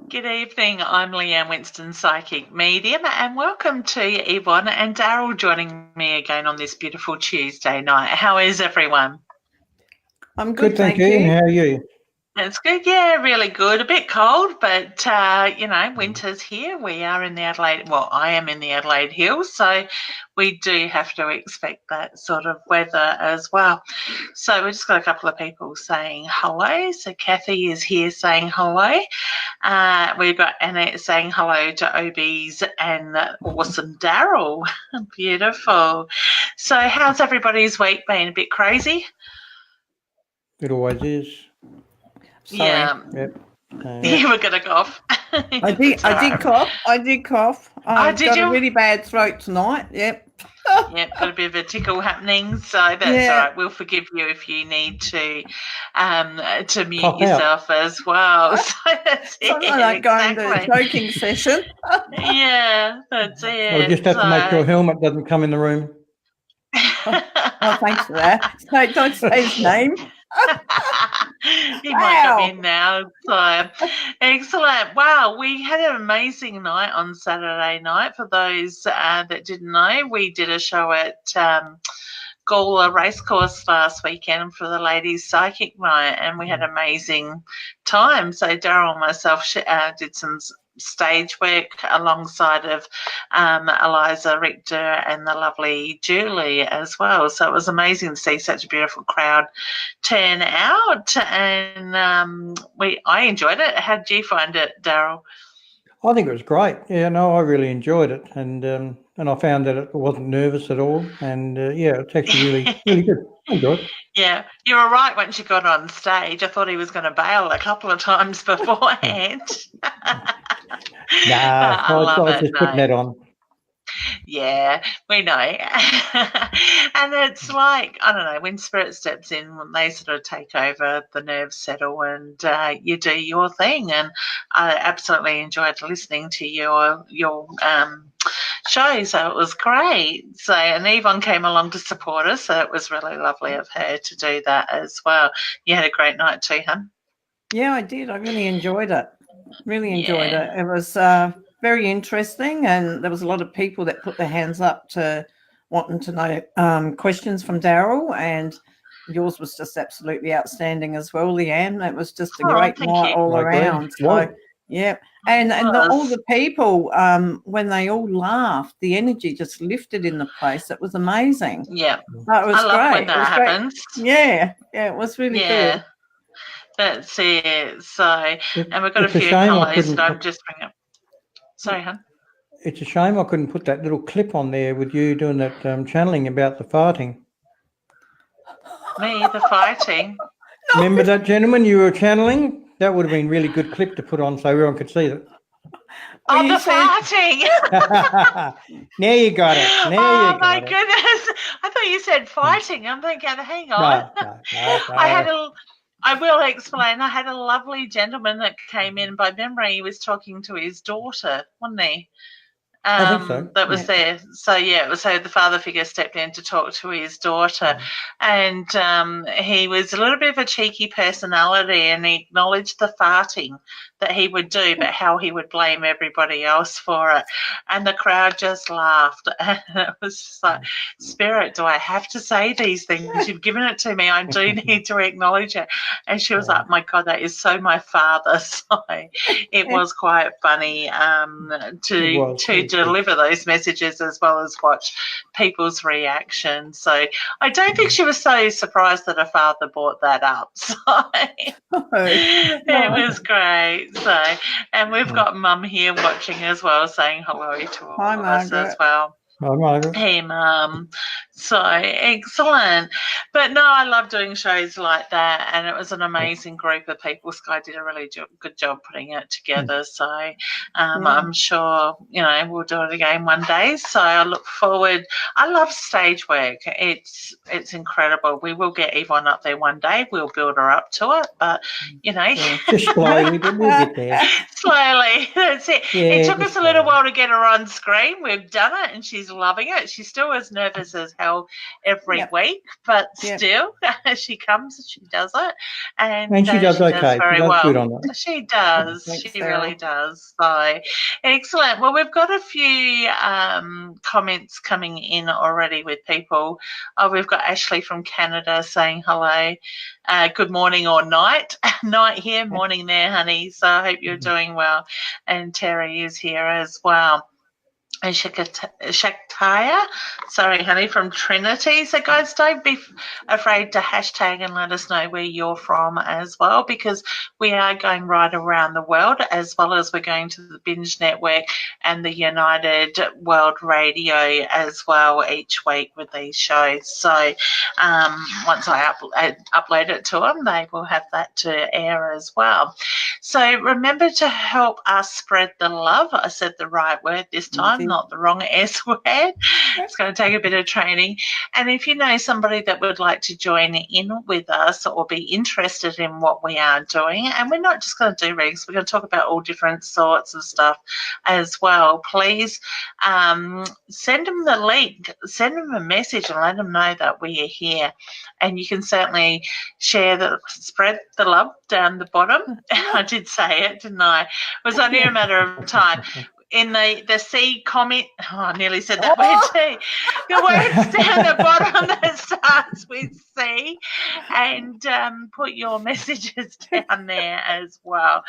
Good evening, I'm Leanne Winston, Psychic Medium, and welcome to Yvonne and Daryl joining me again on this beautiful Tuesday night. How is everyone? I'm good, thank you. And how are you? It's good, yeah, really good. A bit cold, but, winter's here. We are in the Adelaide, well, I am in the Adelaide Hills, so we do have to expect that sort of weather as well. So we've just got a couple of people saying hello. So Kathy is here saying hello. We've got Annette saying hello to OBs and awesome Daryl. Beautiful. So how's everybody's week been? A bit crazy? It always is. Sorry. Yeah. Yep. You were going to cough. I did cough. I've got a really bad throat tonight. Yep. Yep, got a bit of a tickle happening, so that's all right. We'll forgive you if you need to mute Pop yourself as well. So that's it. I don't go into a joking session. Yeah, that's it. I'll just have to make sure a helmet doesn't come in the room. Oh, thanks for that. No, don't say his name. He might come in now. So excellent. Wow, we had an amazing night on Saturday night. For those that didn't know, we did a show at Gawler Racecourse last weekend for the ladies' psychic night, and we had an amazing time. So Daryl and myself did some stage work alongside of Eliza Richter and the lovely Julie as well. So it was amazing to see such a beautiful crowd turn out, and I enjoyed it. How did you find it, Daryl? I think it was great. Yeah, no, I really enjoyed it, and I found that it wasn't nervous at all, and it's actually really good. I enjoyed it. Yeah, you were right once you got on stage. I thought he was going to bail a couple of times beforehand. I just putting that on. Yeah, we know. And it's like, I don't know, when spirit steps in, when they sort of take over, the nerves settle and you do your thing. And I absolutely enjoyed listening to your show, so it was great. So, and Yvonne came along to support us, so it was really lovely of her to do that as well. You had a great night too, hun? Yeah, I did. I really enjoyed it. Really enjoyed it. It was very interesting, and there was a lot of people that put their hands up to wanting to know questions from Daryl, and yours was just absolutely outstanding as well, Leanne. It was just a great night all around. So, yeah, and all the people, when they all laughed, the energy just lifted in the place. It was amazing. Yeah, it was I love great. when that happens. Yeah, it was really good. That's it. So, and we've got a few hellos that I'm just bringing up. Sorry, hon. It's a shame I couldn't put that little clip on there with you doing that channeling about the farting. Me, the fighting? Remember that gentleman you were channeling? That would have been a really good clip to put on so everyone could see that. Oh, the farting! Now you got it. Oh, my goodness. I thought you said fighting. I'm thinking, hang on. No. I will explain. I had a lovely gentleman that came in. By memory, he was talking to his daughter, wasn't he? I think so. That was there. So, it was so the father figure stepped in to talk to his daughter. And he was a little bit of a cheeky personality, and he acknowledged the farting that he would do, but how he would blame everybody else for it. And the crowd just laughed. And it was just like, Spirit, do I have to say these things? You've given it to me. I do need to acknowledge it. And she was like, my God, that is so my father. So it was quite funny to deliver those messages as well as watch people's reactions. So I don't think she was so surprised that her father brought that up. So it was great. So, and we've got Mum here watching as well, saying hello to all of us as well. Hi, Margaret. Hey, Mum. So excellent. But no, I love doing shows like that, and it was an amazing group of people. Sky did a really good job putting it together. So I'm sure, we'll do it again one day. So I look forward. I love stage work. It's incredible. We will get Yvonne up there one day. We'll build her up to it, but, just slowly, but we'll get there. Slowly. That's it. Yeah, it took us a little while to get her on screen. We've done it, and she's loving it. She's still as nervous as hell every week, but still, she comes, she does it, and she does she okay. does very she does well. good on that. She does. Thanks, She Daryl. really does. So excellent. Well, we've got a few comments coming in already with people. We've got Ashley from Canada saying hello. Good morning or night. Night here, morning there, honey. So I hope you're doing well. And Terry is here as well. And Shaktaya, sorry, honey, from Trinity. So, guys, don't be afraid to hashtag and let us know where you're from as well, because we are going right around the world, as well as we're going to the Binge Network and the United World Radio as well each week with these shows. So, once I upload it to them, they will have that to air as well. So, remember to help us spread the love. I said the right word this time, not the wrong S word. It's going to take a bit of training. And if you know somebody that would like to join in with us or be interested in what we are doing, and we're not just going to do readings, we're going to talk about all different sorts of stuff as well, please send them the link, send them a message and let them know that we are here. And you can certainly spread the love down the bottom. I did say it, didn't I? It was only a matter of time. In the C comment, I nearly said that word too. The words down the bottom that starts with C, and put your messages down there as well.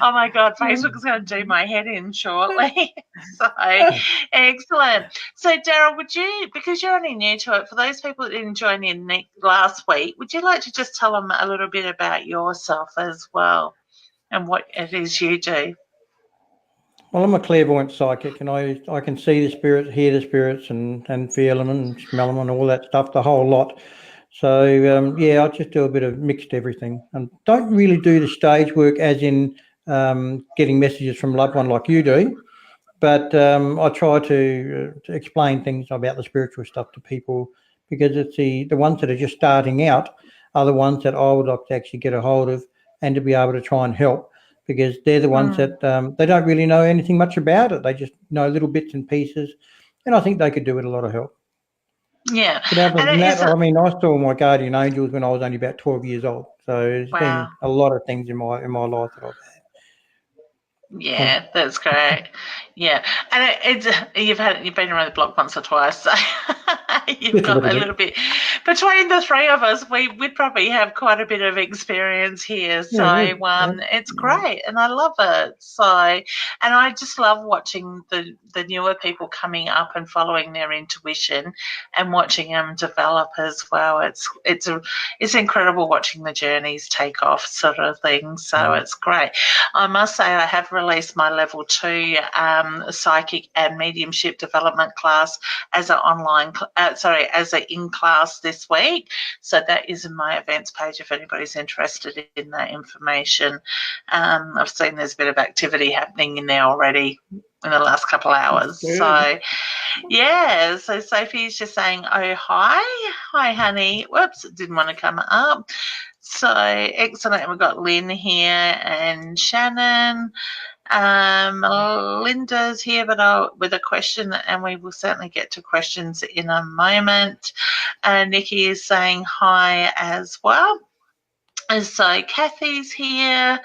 Oh my God, Facebook is going to do my head in shortly. So excellent. So Daryl, would you, because you're only new to it, for those people that didn't join in last week, would you like to just tell them a little bit about yourself as well and what it is you do? Well, I'm a clairvoyant psychic, and I can see the spirits, hear the spirits, and feel them and smell them and all that stuff, the whole lot. So, I just do a bit of mixed everything, and don't really do the stage work as in getting messages from loved one like you do, but I try to explain things about the spiritual stuff to people, because it's the ones that are just starting out are the ones that I would like to actually get a hold of and to be able to try and help, because they're the ones that they don't really know anything much about it. They just know little bits and pieces, and I think they could do with a lot of help. Yeah. But other than that, I mean, I saw my guardian angels when I was only about 12 years old. So there's been a lot of things in my life that I've had. Yeah, that's great. Yeah, and you've been around the block once or twice, so you've got a little bit. Between the three of us, we'd probably have quite a bit of experience here. So it's great, and I love it. So, and I just love watching the newer people coming up and following their intuition and watching them develop as well. It's incredible watching the journeys take off, sort of thing. So it's great. I must say, I have released my level 2 psychic and mediumship development class as an in class this week. So that is in my events page if anybody's interested in that information. I've seen there's a bit of activity happening in there already in the last couple of hours. So yeah, so Sophie's just saying, oh, hi honey. Whoops, it didn't want to come up. So excellent. We've got Lynn here and Shannon. Linda's here with a question, and we will certainly get to questions in a moment. Nikki is saying hi as well. And so Kathy's here.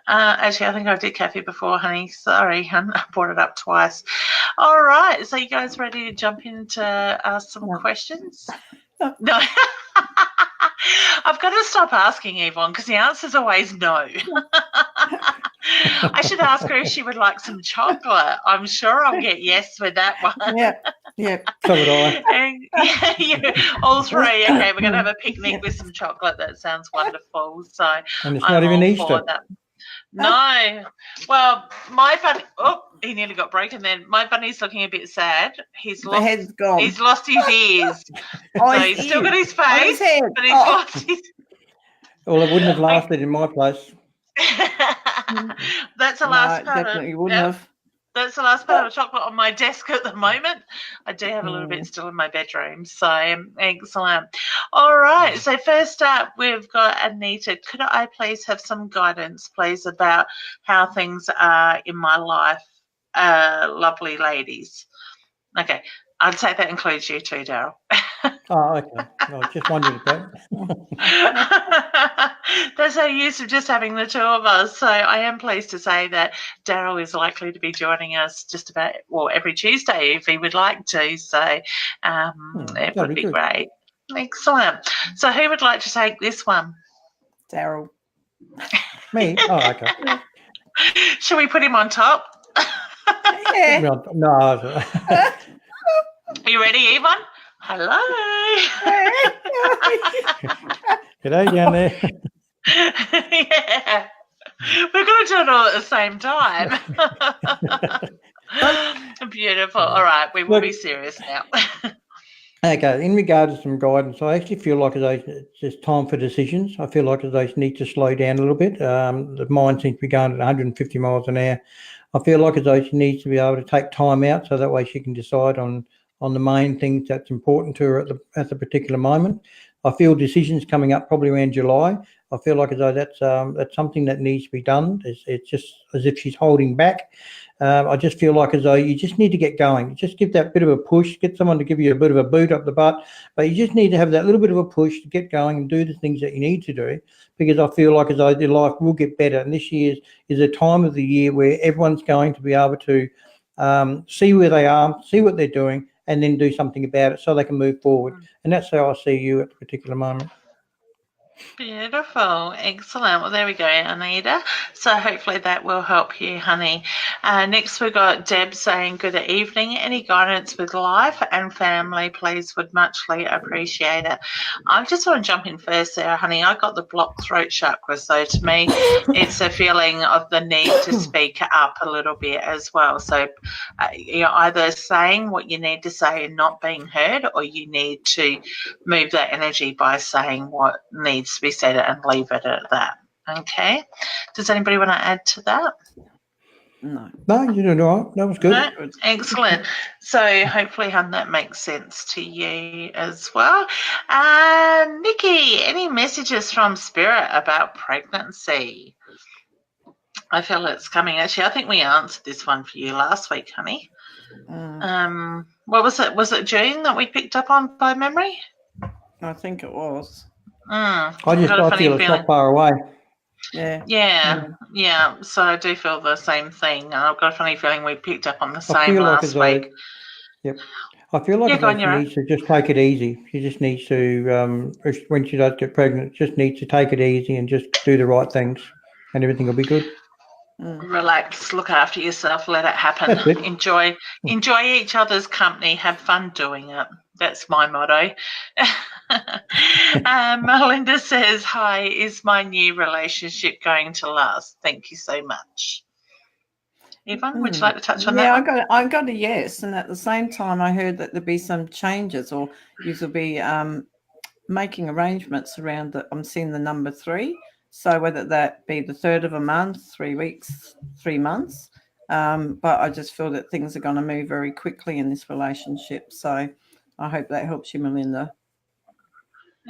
Actually, I think I did Kathy before, honey. Sorry, I brought it up twice. All right. So you guys ready to jump into ask some questions? No. I've got to stop asking Yvonne because the answer's always no. I should ask her if she would like some chocolate. I'm sure I'll get yes with that one. Yeah. So would I. All three. Okay, we're going to have a picnic with some chocolate. That sounds wonderful. So and it's not even Easter. No. Well, my bunny. Oh, he nearly got broken then. My bunny's looking a bit sad. The head's gone. He's lost his ears. So he's still got his face, but he's lost his. Well, it wouldn't have lasted in my place. That's the last part. Definitely wouldn't have. That's the last part of chocolate on my desk at the moment. I do have a little bit still in my bedroom. So excellent. All right. So first up, we've got Anita. Could I please have some guidance, please, about how things are in my life, lovely ladies? Okay. I'd say that includes you too, Daryl. Oh, okay. I was just wondering about. That's how used to just having the two of us. So I am pleased to say that Daryl is likely to be joining us just about, well, every Tuesday if he would like to. So it would be good. great. Excellent. So who would like to take this one? Daryl. Me? Oh, okay. Shall we put him on top? Yeah. No. Are you ready, Yvonne? Hello. G'day down there. Yeah. We're going to do it all at the same time. Beautiful. All right, we will be serious now. Okay, in regards to some guidance, I actually feel like it's just time for decisions. I feel like they need to slow down a little bit. The mind seems to be going at 150 miles an hour. I feel like she needs to be able to take time out so that way she can decide on the main things that's important to her at the particular moment. I feel decisions coming up probably around July. I feel like that's something that needs to be done. It's just as if she's holding back. I just feel like as though you just need to get going. Just give that bit of a push. Get someone to give you a bit of a boot up the butt. But you just need to have that little bit of a push to get going and do the things that you need to do. Because I feel like as though your life will get better. And this year is a time of the year where everyone's going to be able to see where they are, see what they're doing, and then do something about it so they can move forward. And that's how I see you at the particular moment. Beautiful. Excellent. Well, there we go, Anita. So hopefully that will help you, honey. Next, we've got Deb saying, good evening. Any guidance with life and family, please, would muchly appreciate it. I just want to jump in first there, honey. I got the blocked throat chakra. So to me, it's a feeling of the need to speak up a little bit as well. So you're either saying what you need to say and not being heard, or you need to move that energy by saying what needs to be said and leave it at that. Okay. Does anybody want to add to that? No, you did all right. That was good. No? Excellent. So hopefully, hun, that makes sense to you as well. Nikki, any messages from Spirit about pregnancy? I feel it's coming. Actually, I think we answered this one for you last week, honey. What was it? Was it June that we picked up on by memory? I think it was. I feel it's not far away. Yeah. So I do feel the same thing. I've got a funny feeling we picked up on the same last week. Yep. I feel like she needs to just take it easy. She just needs to, when she does get pregnant, just needs to take it easy and just do the right things, and everything will be good. Relax, look after yourself, let it happen. Enjoy each other's company, have fun doing it. That's my motto. Melinda says, hi, is my new relationship going to last? Thank you so much. Yvonne, would you like to touch on that? Yeah, I got a yes. And at the same time, I heard that there'll be some changes, or you will be making arrangements around I'm seeing the number 3. So whether that be the 3rd of a month, 3 weeks, 3 months. But I just feel that things are going to move very quickly in this relationship. So I hope that helps you, Melinda.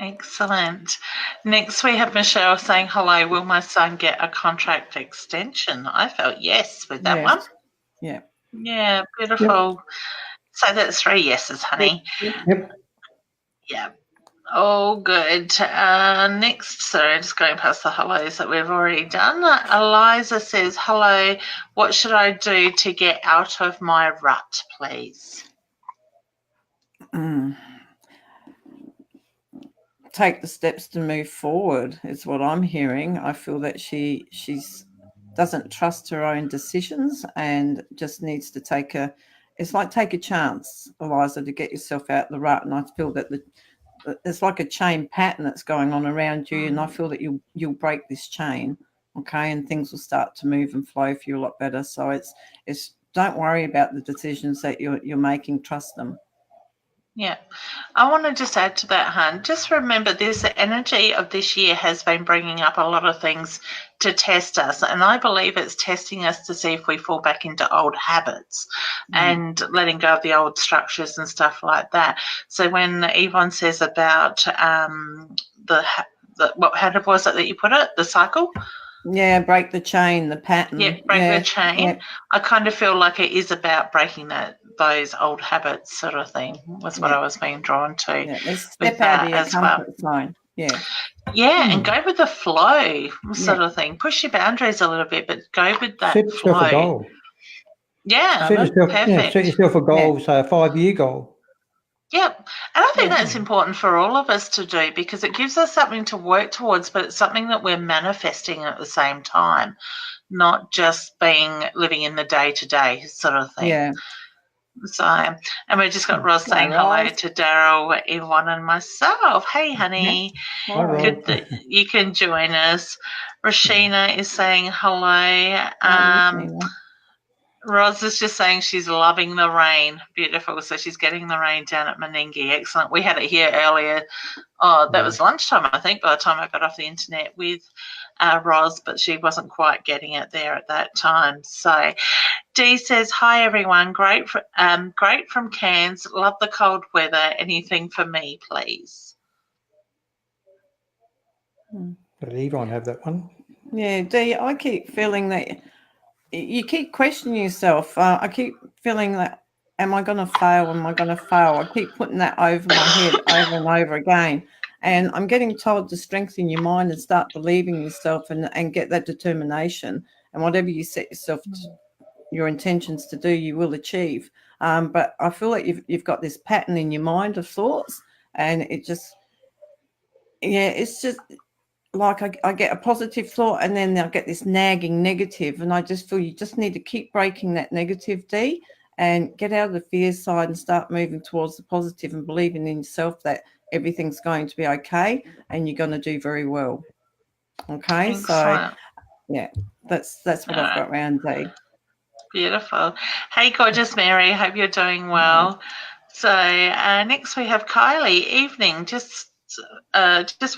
Excellent. Next, we have Michelle saying, hello, will my son get a contract extension? I felt yes with that one. Yeah. Yeah, beautiful. Yep. So that's 3 yeses, honey. Yep. Yeah. Oh, good. Next, sorry, just going past the hellos that we've already done. Eliza says, hello, what should I do to get out of my rut, please? Take the steps to move forward is what I'm hearing. I feel that she's doesn't trust her own decisions and just needs to take a chance, Eliza, to get yourself out of the rut. And I feel that it's like a chain pattern that's going on around you, and I feel that you'll break this chain, okay, and things will start to move and flow for you a lot better. So it's don't worry about the decisions that you're making, trust them. Yeah. I want to just add to that, hun. Just remember the energy of this year has been bringing up a lot of things to test us. And I believe it's testing us to see if we fall back into old habits and letting go of the old structures and stuff like that. So when Yvonne says about how was it that you put it? The cycle? Yeah, break the chain, the pattern. Yeah, break the chain. Yeah. I kind of feel like it is about breaking that those old habits, sort of thing, was what I was being drawn to. Yeah, let's step out of your comfort zone. Yeah. Yeah, and go with the flow, sort of thing. Push your boundaries a little bit, but go with that Set yourself flow. a goal. Yeah, set yourself a goal, say a 5-year goal. Yep. And I think that's important for all of us to do, because it gives us something to work towards, but it's something that we're manifesting at the same time, not just living in the day-to-day sort of thing. Yeah. So, and we've just got Roz saying hello to Daryl, Yvonne, and myself. Hey, honey. Hi, Good that you can join us. Rashina is saying hello. Roz is just saying she's loving the rain. Beautiful. So she's getting the rain down at Meningie. Excellent. We had it here earlier. Oh, that was lunchtime, I think, by the time I got off the internet with Roz, but she wasn't quite getting it there at that time. So Dee says, hi, everyone. Great from Cairns. Love the cold weather. Anything for me, please? Did Yvonne have that one? Yeah, Dee, I keep feeling that you keep questioning yourself. I keep feeling that, am I going to fail? Am I going to fail? I keep putting that over my head over and over again. And I'm getting told to strengthen your mind and start believing yourself and get that determination. And whatever you set yourself your intentions to do, you will achieve. But I feel like you've got this pattern in your mind of thoughts, and it's just like I get a positive thought, and then I get this nagging negative, and I just feel you just need to keep breaking that negative, Dee, and get out of the fear side and start moving towards the positive and believing in yourself that everything's going to be okay and you're going to do very well. Okay, excellent. So yeah, that's what I've got around, Dee. Beautiful. Hey, gorgeous Mary. Hope you're doing well. So next we have Kylie. Evening. Just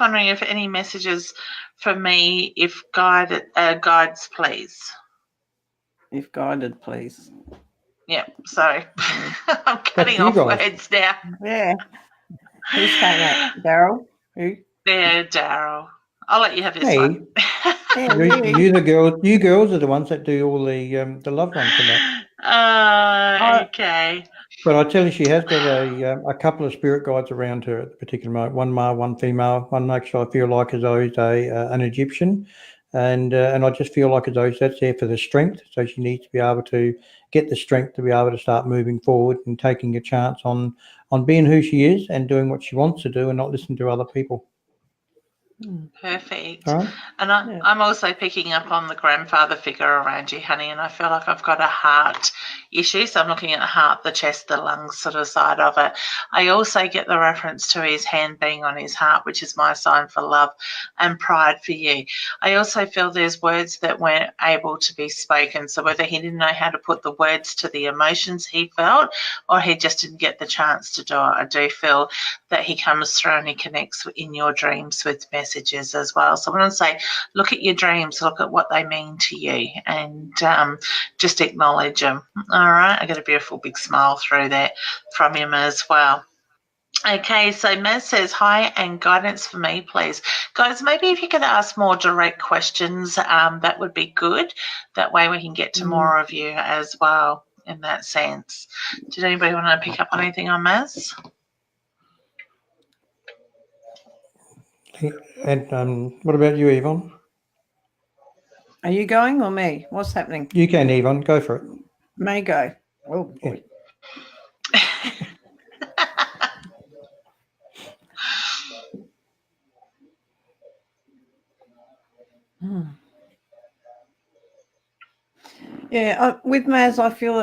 wondering if any messages for me, if guides, please. If guided, please. Yep. Sorry, I'm cutting off words now. Yeah. Who's saying that? Daryl? Who? Yeah, Daryl. I'll let you have this one. You girls are the ones that do all the loved ones and that. Okay. But I tell you, she has got a couple of spirit guides around her at the particular moment. One male, one female. One actually I feel like as though is an Egyptian, and I just feel like as though that's there for the strength. So she needs to be able to get the strength to be able to start moving forward and taking a chance on being who she is and doing what she wants to do and not listening to other people. Perfect. Right. And I'm also picking up on the grandfather figure around you, honey, and I feel like I've got a heart issue. So I'm looking at the heart, the chest, the lungs sort of side of it. I also get the reference to his hand being on his heart, which is my sign for love and pride for you. I also feel there's words that weren't able to be spoken. So whether he didn't know how to put the words to the emotions he felt or he just didn't get the chance to do it, I do feel that he comes through and he connects in your dreams with messages as well. So I want to say, look at your dreams, look at what they mean to you, and just acknowledge them. All right, I got a beautiful big smile through that from him as well. Okay, so Maz says, hi, and guidance for me, please. Guys, maybe if you could ask more direct questions, that would be good. That way we can get to more of you as well in that sense. Did anybody want to pick up on anything on Maz? And what about you, Yvonne? Are you going or me? What's happening? You can, Yvonne. Go for it. May go. Oh, boy. Yeah, with Maz, I feel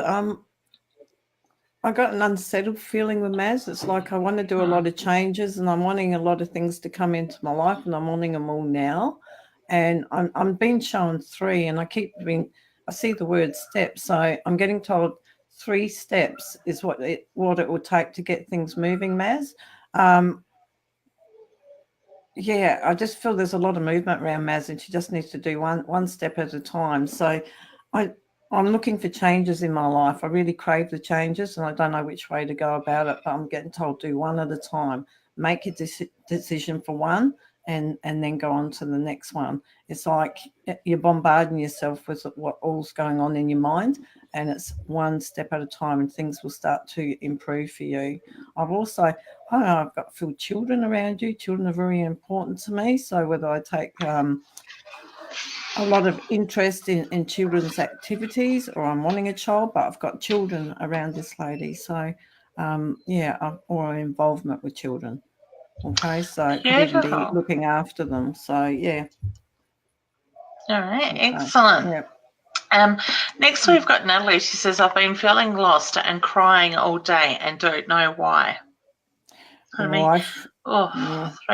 I got an unsettled feeling with Maz. It's like I want to do a lot of changes and I'm wanting a lot of things to come into my life and I'm wanting them all now. And I'm being shown 3 and I see the word steps. So I'm getting told 3 steps is what it will take to get things moving, Maz. Yeah, I just feel there's a lot of movement around Maz and she just needs to do one step at a time. So I'm looking for changes in my life. I really crave the changes and I don't know which way to go about it, but I'm getting told do one at a time. Make a decision for one and then go on to the next one. It's like you're bombarding yourself with what all's going on in your mind, and it's one step at a time, and things will start to improve for you. I've also, I don't know, I've got few children around you. Children are very important to me. So whether I take a lot of interest in children's activities, or I'm wanting a child, but I've got children around this lady. So, or involvement with children. Okay, so it could even be Beautiful. looking after them. So, yeah. All right, Okay. excellent. Yeah. Next we've got Natalie. She says, I've been feeling lost and crying all day and don't know why. Throat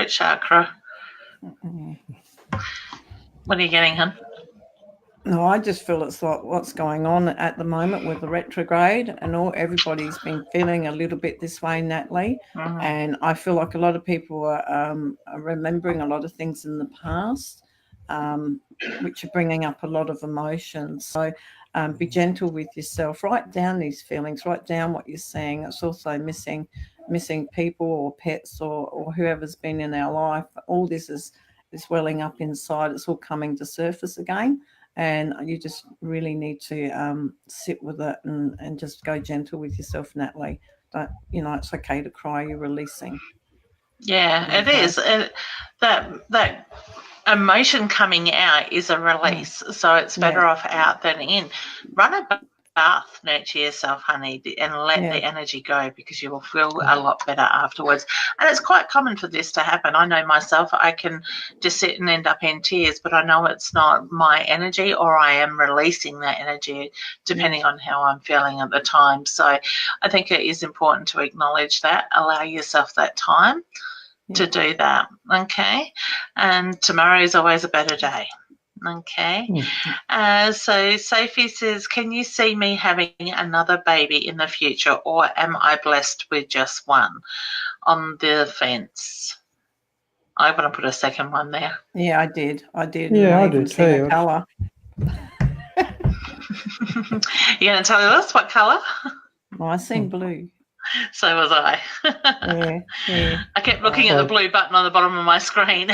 chakra. What are you getting, hun? No, I just feel it's like what's going on at the moment with the retrograde, and everybody's been feeling a little bit this way, Natalie. Mm-hmm. And I feel like a lot of people are remembering a lot of things in the past, which are bringing up a lot of emotions. So be gentle with yourself. Write down these feelings. Write down what you're seeing. It's also missing people or pets or whoever's been in our life. All this is welling up inside. It's all coming to surface again. And you just really need to sit with it and just go gentle with yourself, Natalie. Don't, it's okay to cry. You're releasing. Yeah, it is. That emotion coming out is a release, so it's better off out than in. Run a bath, nurture yourself, honey, and let the energy go, because you will feel a lot better afterwards. And it's quite common for this to happen. I know myself, I can just sit and end up in tears, but I know it's not my energy, or I am releasing that energy depending on how I'm feeling at the time. So I think it is important to acknowledge that, allow yourself that time to do that. Okay. And tomorrow is always a better day. Okay. So Sophie says, can you see me having another baby in the future, or am I blessed with just one? On the fence. I'm going to put a second one there. Yeah, I did. Yeah, I did too. Colour. You're going to tell us what colour? Well, I seen blue. So was I. Yeah. I kept looking at the blue button on the bottom of my screen.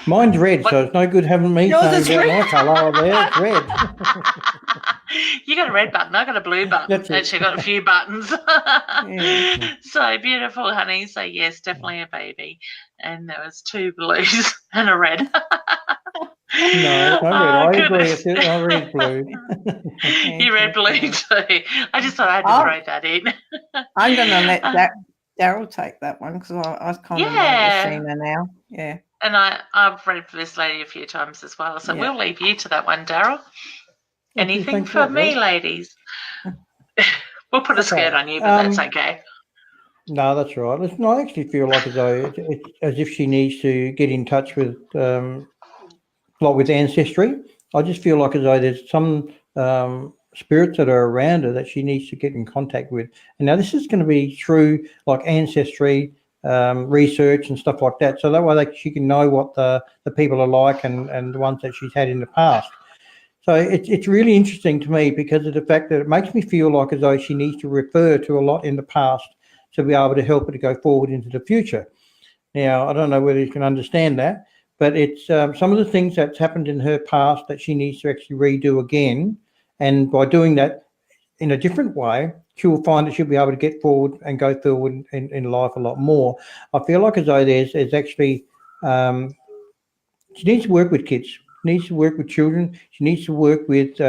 Mine's red, so it's no good having me saying about my colour there. It's red. You got a red button. I got a blue button. Actually, got a few buttons. So beautiful, honey. So yes, definitely a baby. And there was 2 blues and a red. No, it's not red. I agree. I read blue. You read blue too. I just thought I had to throw that in. I'm going to let Daryl take that one, because I kind of know seen her now. Yeah. And I've read for this lady a few times as well. So we'll leave you to that one, Daryl. Anything for me, ladies? We'll put a skirt on you, but that's okay. No, that's right. Listen, I actually feel like as though it's as if she needs to get in touch with, like with ancestry. I just feel like as though there's some spirits that are around her that she needs to get in contact with. And now this is going to be through like ancestry research and stuff like that. So that way she can know what the people are like and the ones that she's had in the past. So it's really interesting to me because of the fact that it makes me feel like as though she needs to refer to a lot in the past to be able to help her to go forward into the future. Now, I don't know whether you can understand that, but it's some of the things that's happened in her past that she needs to actually redo again. And by doing that in a different way, she will find that she'll be able to get forward and go forward in life a lot more. I feel like as though there's actually, she needs to work with kids. Needs to work with children. She needs to work with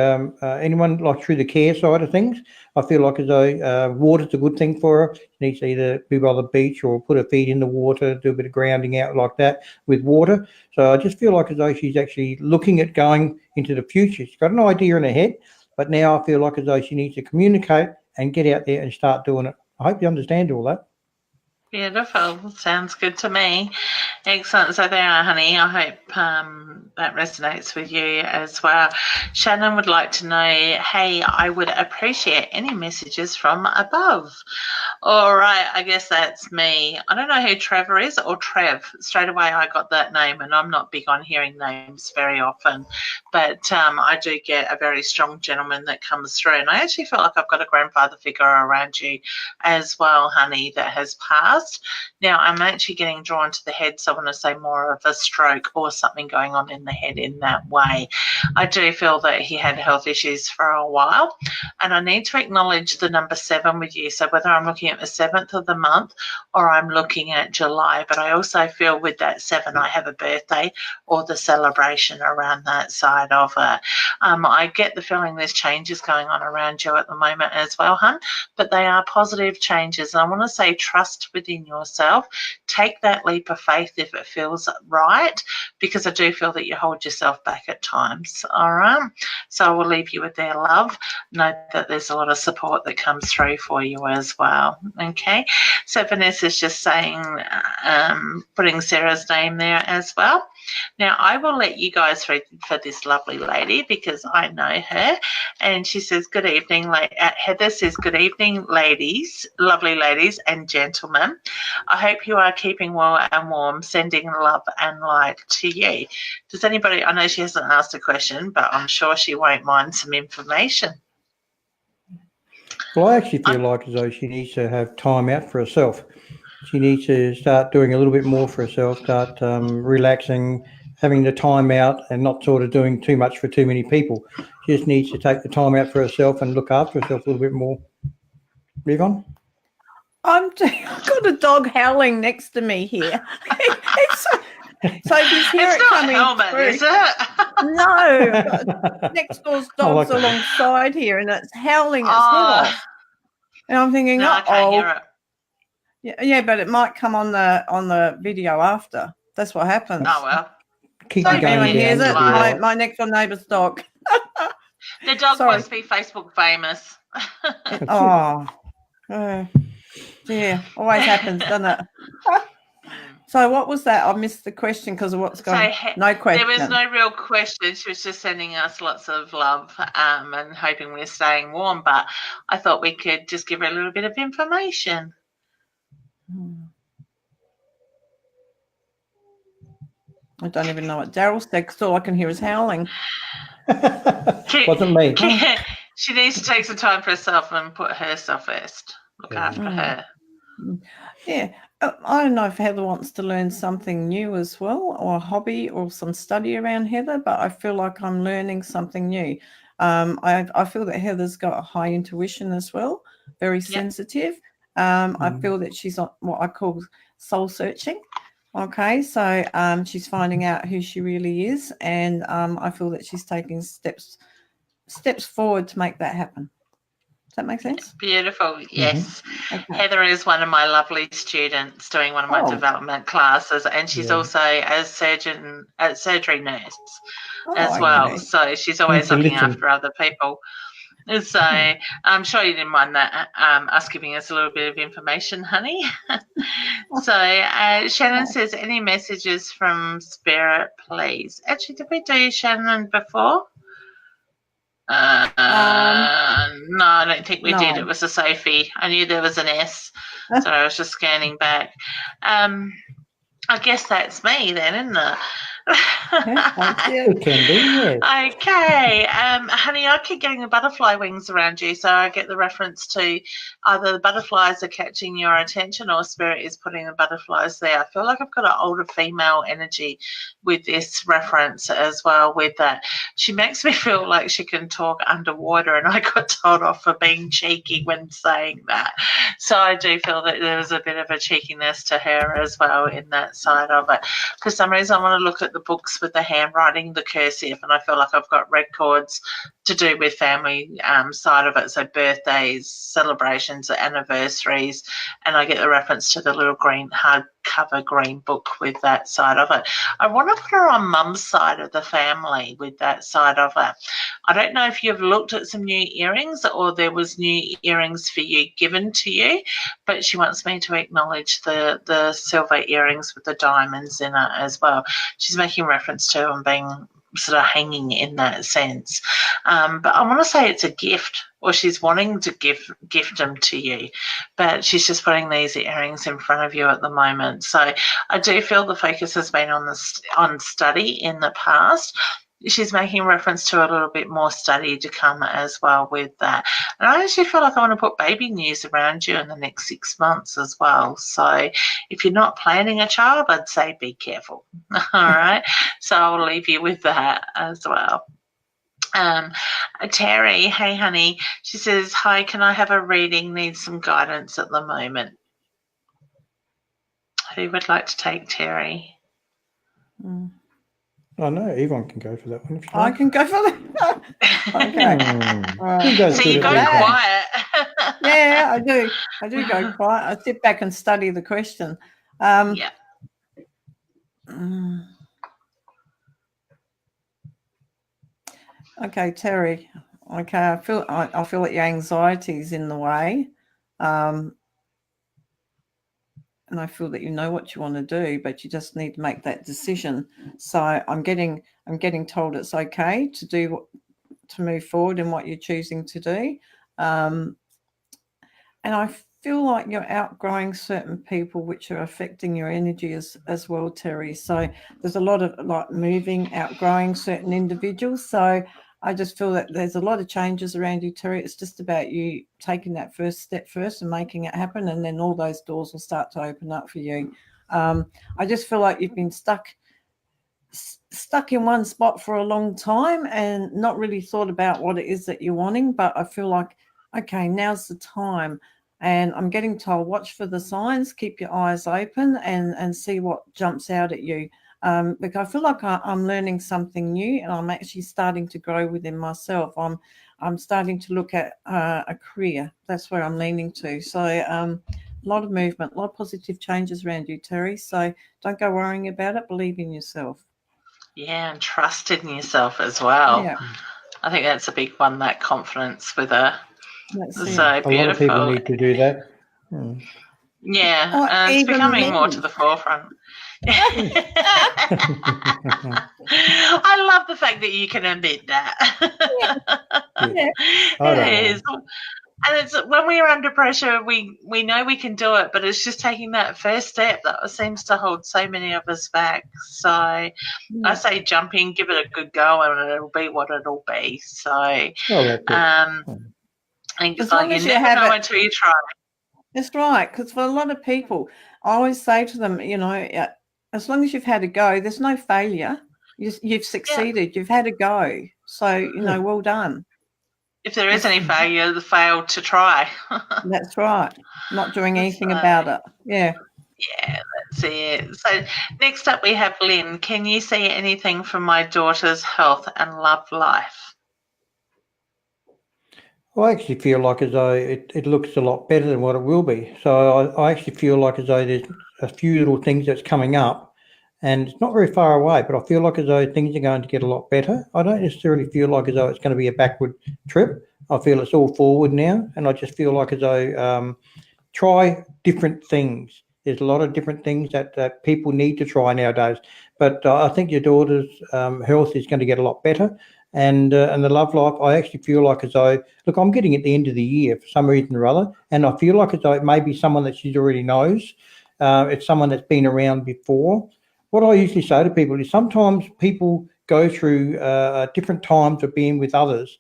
anyone like through the care side of things. I feel like as though water's a good thing for her. She needs to either be by the beach or put her feet in the water, do a bit of grounding out like that with water. So I just feel like as though she's actually looking at going into the future. She's got an idea in her head, but now I feel like as though she needs to communicate and get out there and start doing it. I hope you understand all that. Beautiful. Sounds good to me. Excellent. So there are, honey. I hope that resonates with you as well. Shannon would like to know, hey, I would appreciate any messages from above. All right, I guess that's me. I don't know who Trevor is, or Trev. Straight away I got that name, and I'm not big on hearing names very often. But I do get a very strong gentleman that comes through. And I actually feel like I've got a grandfather figure around you as well, honey, that has passed. Now, I'm actually getting drawn to the head, so I want to say more of a stroke or something going on in the head in that way. I do feel that he had health issues for a while. And I need to acknowledge the number 7 with you. So whether I'm looking at the 7th of the month or I'm looking at July, but I also feel with that 7 I have a birthday or the celebration around that side of it. I get the feeling there's changes going on around you at the moment as well, hun, but they are positive changes. And I want to say trust within yourself. Take that leap of faith if it feels right, because I do feel that you hold yourself back at times. All right. So I will leave you with their love. Know that there's a lot of support that comes through for you as well. Okay. So Vanessa's just saying, putting Sarah's name there as well. Now, I will let you guys read for this lovely lady because I know her. And she says, good evening. Heather says, good evening, ladies, lovely ladies and gentlemen. I hope you are keeping well and warm, sending love and light to you. Does anybody, I know she hasn't asked a question, but I'm sure she won't mind some information. Well, I actually feel like as though she needs to have time out for herself. She needs to start doing a little bit more for herself, start relaxing, having the time out and not sort of doing too much for too many people. She just needs to take the time out for herself and look after herself a little bit more. Yvonne? I've got a dog howling next to me here. So if you hear it's it not coming Helmet, through, is it? No, next door's dog's like alongside here, and it's howling its head off. And I'm thinking, no, I can't hear it. Yeah, but it might come on the video after. That's what happens. Oh well. Keep So if anyone hears it, right. my next door neighbour's dog. The dog must be Facebook famous. Yeah, always happens, doesn't it? So what was that? I missed the question because of what's going on. No question. There was no real question. She was just sending us lots of love and hoping we're staying warm. But I thought we could just give her a little bit of information. I don't even know what Daryl said because all I can hear is howling. Wasn't me. She needs to take some time for herself and put herself first. Look after her. Yeah. I don't know if Heather wants to learn something new as well, or a hobby or some study around Heather, but I feel like I'm learning something new. I feel that Heather's got a high intuition as well, very sensitive. I feel that she's on what I call soul searching. Okay, so she's finding out who she really is, and I feel that she's taking steps forward to make that happen. Does that make sense? Beautiful. Yes. Okay. Heather is one of my lovely students doing one of my development classes, and she's also a surgery nurse as well. So she's always looking after other people. So I'm sure you didn't mind that us giving us a little bit of information, honey. So Shannon says, any messages from Spirit, please? Actually, did we do Shannon before? No, I don't think we did. It was a Sophie. I knew there was an S, so I was just scanning back. I guess that's me then, isn't it? It can be, yes. Okay, honey, I keep getting the butterfly wings around you, so I get the reference to either the butterflies are catching your attention or Spirit is putting the butterflies there. I feel like I've got an older female energy with this reference as well. With that, she makes me feel like she can talk underwater, and I got told off for being cheeky when saying that. So I do feel that there was a bit of a cheekiness to her as well in that side of it. For some reason, I want to look at the books with the handwriting, the cursive, and I feel like I've got records to do with family side of it, so birthdays, celebrations, anniversaries, and I get the reference to the little green hardcover green book with that side of it. I want to put her on mum's side of the family with that side of it. I don't know if you've looked at some new earrings or there was new earrings for you given to you, but she wants me to acknowledge the silver earrings with the diamonds in it as well. She's making reference to them being sort of hanging in that sense. But I want to say it's a gift, or she's wanting to gift them to you, but she's just putting these earrings in front of you at the moment. So I do feel the focus has been on study in the past. She's making reference to a little bit more study to come as well with that. And I actually feel like I want to put baby news around you in the next 6 months as well. So if you're not planning a child, I'd say be careful. All right. So I'll leave you with that as well. Terry, hey honey, she says, hi, can I have a reading? Need some guidance at the moment. Who would like to take Terry? I know Yvonne can go for that one. If you I like. can go for that. Okay. So you go quiet. Yeah, I do. I do go quiet. I sit back and study the question. Yeah. Okay, Terry. Okay, I feel that your anxiety is in the way, and I feel that you know what you want to do, but you just need to make that decision. So I'm getting told it's okay to move forward in what you're choosing to do, and I feel like you're outgrowing certain people, which are affecting your energy as well, Terry. So there's a lot of like moving, outgrowing certain individuals. So I just feel that there's a lot of changes around you, Terry. It's just about you taking that first step first and making it happen, and then all those doors will start to open up for you. I just feel like you've been stuck in one spot for a long time and not really thought about what it is that you're wanting. But I feel like, okay, now's the time. And I'm getting told, watch for the signs, keep your eyes open and see what jumps out at you. Because I feel like I'm learning something new, and I'm actually starting to grow within myself. I'm starting to look at a career. That's where I'm leaning to. So a lot of movement, a lot of positive changes around you, Terry. So don't go worrying about it. Believe in yourself. Yeah, and trust in yourself as well. Yeah. I think that's a big one, that confidence with her. That's so it. beautiful. A lot of people need to do that. Yeah, and it's becoming more to the forefront. I love the fact that you can admit that. Yeah. It is. And it's when we're under pressure, we know we can do it, but it's just taking that first step that seems to hold so many of us back. So I say jump in, give it a good go, and it'll be what it'll be. So and it's like you never know until you try. That's right, because for a lot of people, I always say to them, as long as you've had a go, there's no failure. You've succeeded. You've had a go. So, well done. If there is any failure, failed to try. That's right. Not doing anything about it. Yeah. Yeah, that's it. So next up we have Lynn. Can you see anything from my daughter's health and love life? I actually feel like as though it looks a lot better than what it will be. So I actually feel like as though there's a few little things that's coming up, and it's not very far away, but I feel like as though things are going to get a lot better. I don't necessarily feel like as though it's going to be a backward trip. I feel it's all forward now, and I just feel like as though try different things. There's a lot of different things that people need to try nowadays. But I think your daughter's health is going to get a lot better. And the love life, I actually feel like as though, look, I'm getting at the end of the year for some reason or other, and I feel like as though it may be someone that she already knows. It's someone that's been around before. What I usually say to people is sometimes people go through different times of being with others.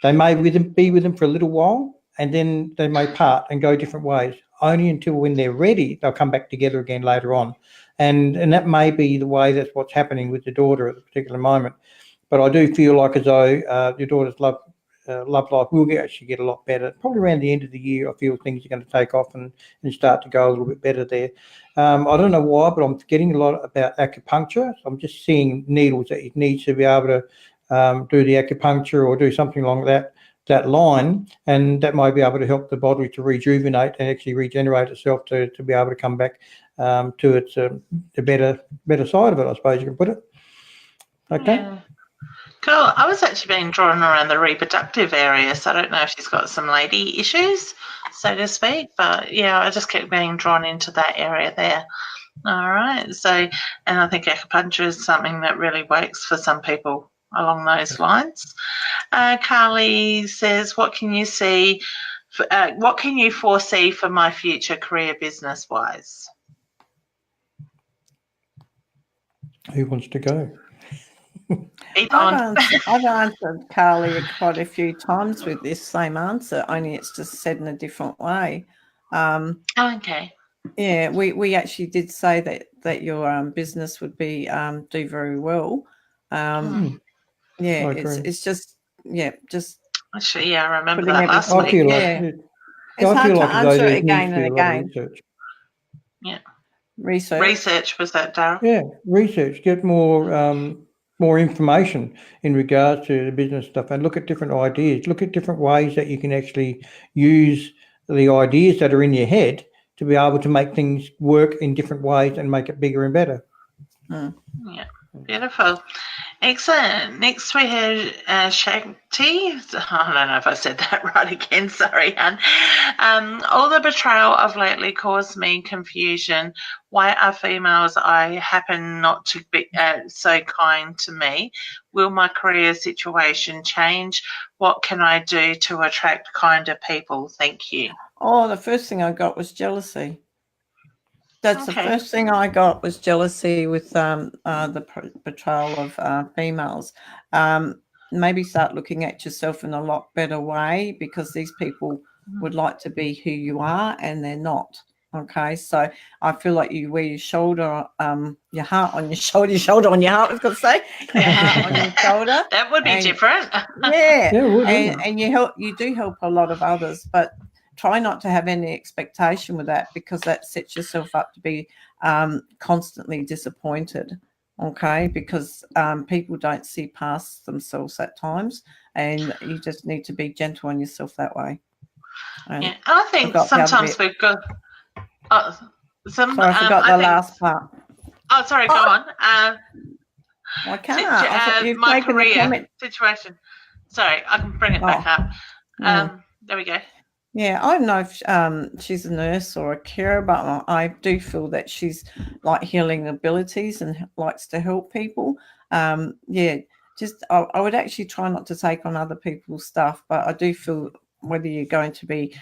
They may be with them for a little while, and then they may part and go different ways. Only until when they're ready, they'll come back together again later on. And that may be the way that's what's happening with the daughter at the particular moment. But I do feel like as though your daughter's love life will actually get a lot better. Probably around the end of the year, I feel things are going to take off and start to go a little bit better there. I don't know why, but I'm getting a lot about acupuncture. So I'm just seeing needles that you need to be able to do the acupuncture or do something along that line, and that might be able to help the body to rejuvenate and actually regenerate itself to be able to come back to its the better side of it, I suppose you can put it. Okay. Yeah. Cool. I was actually being drawn around the reproductive area, so I don't know if she's got some lady issues, so to speak. But yeah, I just kept being drawn into that area there. All right. So, and I think acupuncture is something that really works for some people along those lines. Carly says, "What can you see? What can you foresee for my future career, business-wise?" Who wants to go? I've answered Carly quite a few times with this same answer, only it's just said in a different way. Okay. Yeah, we actually did say that your business would be do very well. Yeah, it's just actually, yeah, I remember putting that last week. I feel like it's hard to answer it needs again to be and a lot of again. research. Yeah. Research was that, Darryl? Yeah, research. Get more information in regards to the business stuff, and look at different ideas. Look at different ways that you can actually use the ideas that are in your head to be able to make things work in different ways and make it bigger and better. Yeah, beautiful. Excellent. Next we have Shakti. I don't know if I said that right again. Sorry, hon. All the betrayal of lately caused me confusion. Why are females I happen not to be so kind to me? Will my career situation change? What can I do to attract kinder people? Thank you. Oh, the first thing I got was jealousy. That's the first thing I got was jealousy with the betrayal of females. Maybe start looking at yourself in a lot better way, because these people would like to be who you are and they're not. Okay, so I feel like you wear your shoulder, your heart on your shoulder, your shoulder on your heart. I was going to say your heart on your shoulder. That would be different. Yeah, and you do help a lot of others, but try not to have any expectation with that, because that sets yourself up to be constantly disappointed. Okay, because people don't see past themselves at times, and you just need to be gentle on yourself that way. And I think sometimes we've got. Sorry, I forgot the last part. Oh, sorry, go on. I can't. My career situation. Sorry, I can bring it back up. There we go. Yeah, I don't know if she's a nurse or a carer, but I do feel that she's like healing abilities and likes to help people. I would actually try not to take on other people's stuff, but I do feel whether you're going to be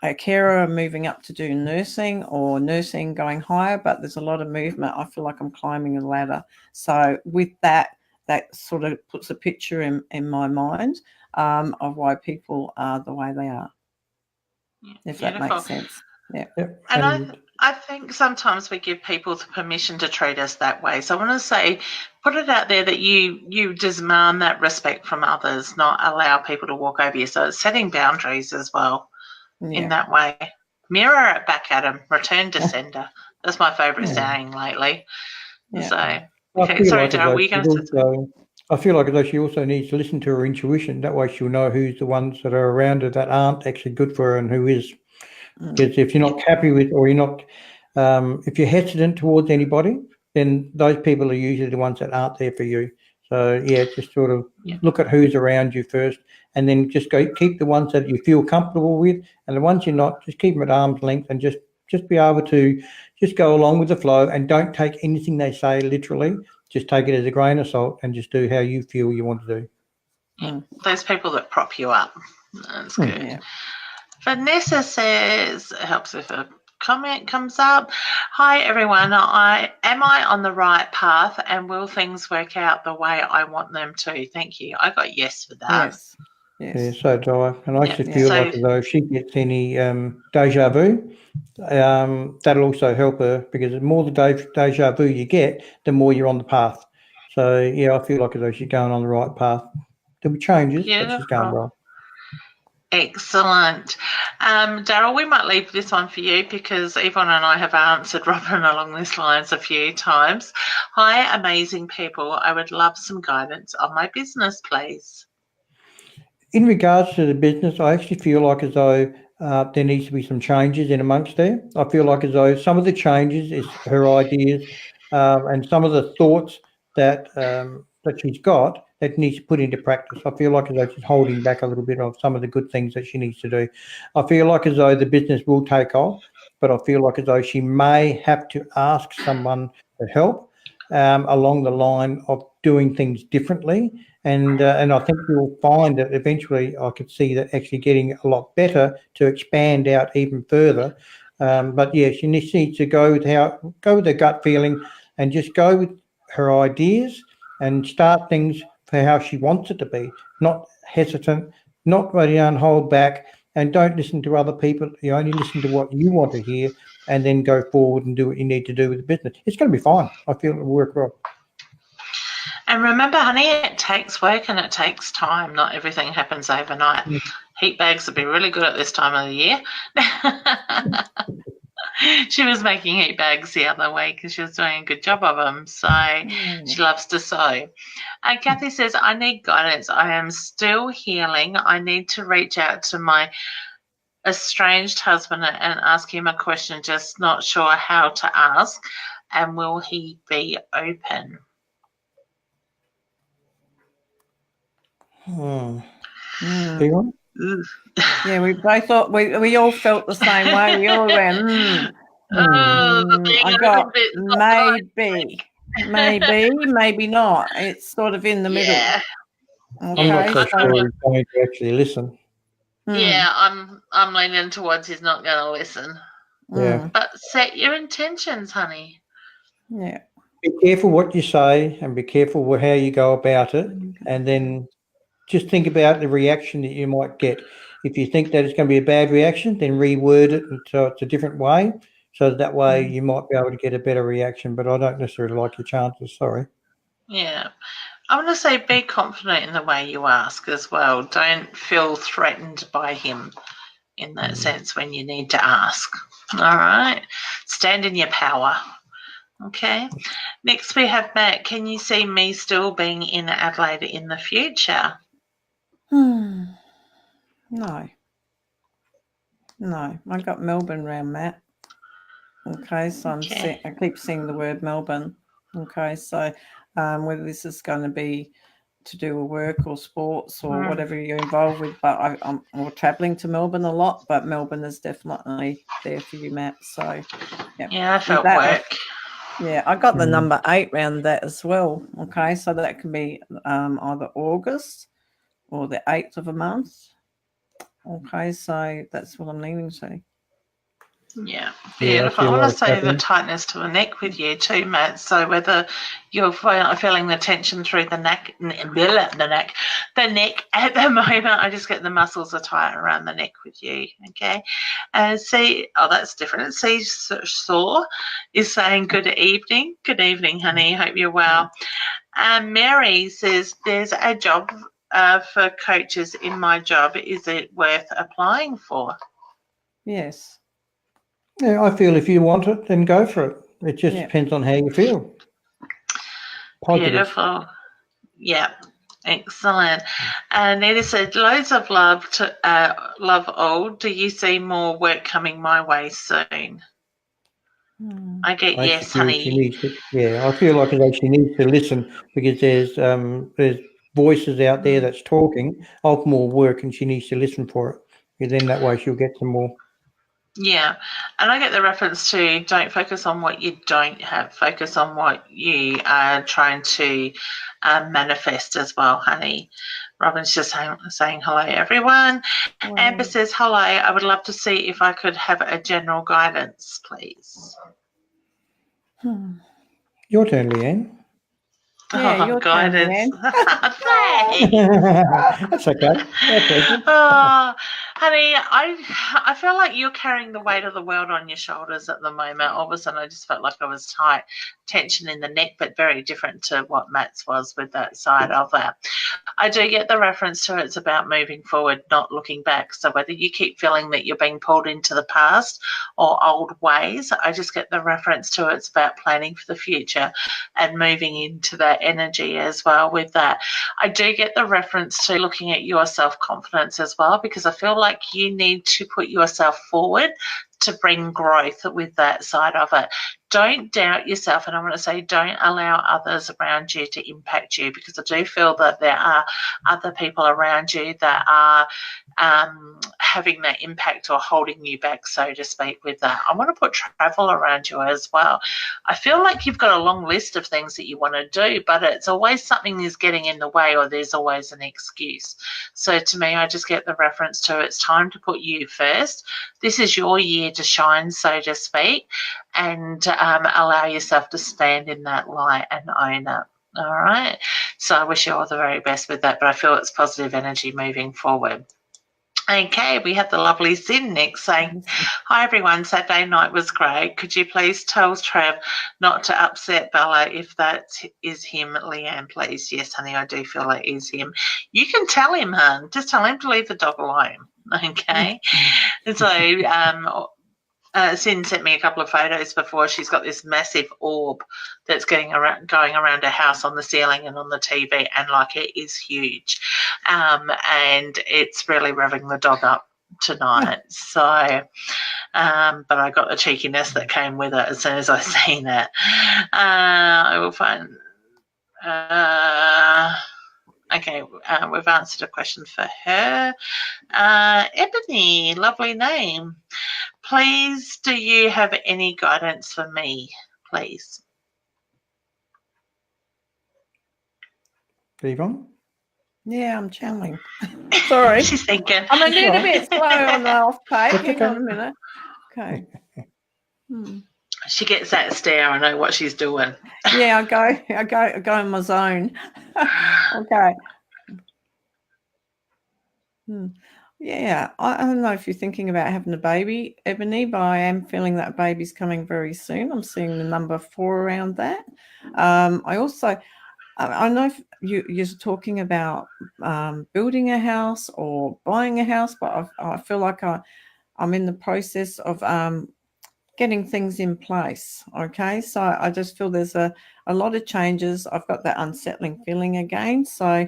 a carer moving up to do nursing, or nursing going higher, but there's a lot of movement. I feel like I'm climbing a ladder. So with that sort of puts a picture in my mind of why people are the way they are. If that makes sense. Yeah. And I think sometimes we give people the permission to treat us that way. So I want to say, put it out there that you demand that respect from others, not allow people to walk over you. So it's setting boundaries as well in that way. Mirror it back at them, return to sender. That's my favourite saying lately. Yeah. So, okay, sorry, Darryl, were you going to say? I feel like as though she also needs to listen to her intuition. That way she'll know who's the ones that are around her that aren't actually good for her and who is. Because if you're not happy with, or you're not, if you're hesitant towards anybody, then those people are usually the ones that aren't there for you. So, just sort of look at who's around you first, and then just keep the ones that you feel comfortable with, and the ones you're not, just keep them at arm's length, and just be able to just go along with the flow, and don't take anything they say literally. Just take it as a grain of salt and just do how you feel you want to do. Yeah. Those people that prop you up. That's good. Yeah. Vanessa says, it helps if a comment comes up. Hi, everyone. Am I on the right path, and will things work out the way I want them to? Thank you. I got yes for that. Yes. Yeah, so do I. And I actually feel like as though if she gets any deja vu, that'll also help her, because the more the deja vu you get, the more you're on the path. So, I feel like as though she's going on the right path. There'll be changes, but she's going well. Excellent. Darryl, we might leave this one for you, because Yvonne and I have answered Robin along these lines a few times. Hi, amazing people. I would love some guidance on my business, please. In regards to the business, I actually feel like as though there needs to be some changes in amongst there. I feel like as though some of the changes is her ideas and some of the thoughts that she's got that needs to put into practice. I feel like as though she's holding back a little bit of some of the good things that she needs to do. I feel like as though the business will take off, but I feel like as though she may have to ask someone for help along the line of doing things differently. And I think you'll find that eventually I could see that actually getting a lot better to expand out even further. But yeah, she needs to go with her gut feeling and just go with her ideas and start things for how she wants it to be, not hesitant, not ready to hold back, and don't listen to other people. You only listen to what you want to hear and then go forward and do what you need to do with the business. It's going to be fine. I feel it'll work well. And remember, honey, it takes work and it takes time. Not everything happens overnight. Heat bags would be really good at this time of the year. She was making heat bags the other week because she was doing a good job of them. So she loves to sew. Kathy says, I need guidance. I am still healing. I need to reach out to my estranged husband and ask him a question, just not sure how to ask. And will he be open? Yeah, we both thought we all felt the same way. We all went, I got maybe not. It's sort of in the middle. Okay, I'm not so sure he's going to actually listen. Yeah, I'm leaning towards he's not going to listen. Yeah. But set your intentions, honey. Yeah. Be careful what you say and be careful with how you go about it, and then just think about the reaction that you might get. If you think that it's going to be a bad reaction, then reword it so it's a different way, so that way you might be able to get a better reaction. But I don't necessarily like your chances. Sorry. Yeah. I want to say be confident in the way you ask as well. Don't feel threatened by him in that sense when you need to ask. All right. Stand in your power. Okay. Next we have Matt. Can you see me still being in Adelaide in the future? No. I got Melbourne round, Matt. Okay, so I keep seeing the word Melbourne. Okay, so whether this is going to be to do with work or sports or whatever you're involved with, but I'm travelling to Melbourne a lot, but Melbourne is definitely there for you, Matt. So yeah, I felt work. Yeah, I got the number 8 round that as well. Okay, so that can be either August or the 8th of a month. Okay, so that's what I'm leaning to. Yeah, beautiful. I want to say the tightness to the neck with you too, Matt. So whether you're feeling the tension through the neck at the moment, I just get the muscles are tight around the neck with you. Okay, and that's different. Saw is saying good evening. Good evening, honey. Hope you're well. Mary says there's a job for coaches in my job. Is it worth applying for? Yes. Yeah, I feel if you want it, then go for it. It just depends on how you feel. Positive. Beautiful. Yeah, excellent. Nita said, loads of love to love all. Do you see more work coming my way soon? I get yes, honey. I feel like she needs to listen because there's voices out there that's talking of more work, and she needs to listen for it. Because then that way she'll get some more. Yeah, and I get the reference to don't focus on what you don't have. Focus on what you are trying to manifest as well, honey. Robin's just saying hello, everyone. Wow. Amber says, hello, I would love to see if I could have a general guidance, please. Your turn, Leanne. Yeah, your guidance. That's okay. Honey, I feel like you're carrying the weight of the world on your shoulders at the moment. All of a sudden, I just felt like I was tight, tension in the neck, but very different to what Matt's was with that side of that. I do get the reference to it's about moving forward, not looking back. So whether you keep feeling that you're being pulled into the past or old ways, I just get the reference to it's about planning for the future and moving into that energy as well with that. I do get the reference to looking at your self-confidence as well, because I feel like you need to put yourself forward to bring growth with that side of it. Don't doubt yourself, and I want to say don't allow others around you to impact you, because I do feel that there are other people around you that are having that impact or holding you back, so to speak, with that. I want to put travel around you as well. I feel like you've got a long list of things that you want to do, but it's always something is getting in the way, or there's always an excuse. So to me, I just get the reference to it's time to put you first. This is your year to shine, so to speak, and allow yourself to stand in that light and own it. All right. So I wish you all the very best with that, but I feel it's positive energy moving forward. Okay, we have the lovely Sin next saying, hi everyone, Saturday night was great. Could you please tell Trav not to upset Bella if that is him, Leanne, please? Yes, honey, I do feel it is him. You can tell him, hon. Just tell him to leave the dog alone, okay? So Sin sent me a couple of photos before. She's got this massive orb that's going around her house on the ceiling and on the TV, and like it is huge, and it's really revving the dog up tonight. So, but I got the cheekiness that came with it as soon as I seen it. I will find. Okay, we've answered a question for her. Ebony, lovely name. Please, do you have any guidance for me, please? Yvonne? Yeah, I'm channeling. Sorry. She's thinking. I'm a little bit slow on the off page. That's Hang okay. on a minute. Okay. She gets that stare. I know what she's doing. Yeah, I go in my zone. Okay. Yeah, I don't know if you're thinking about having a baby, Ebony, but I am feeling that baby's coming very soon. I'm seeing the number 4 around that. I also, I know you're talking about building a house or buying a house, but I feel like I'm in the process of getting things in place. Okay, so I just feel there's a lot of changes. I've got that unsettling feeling again. So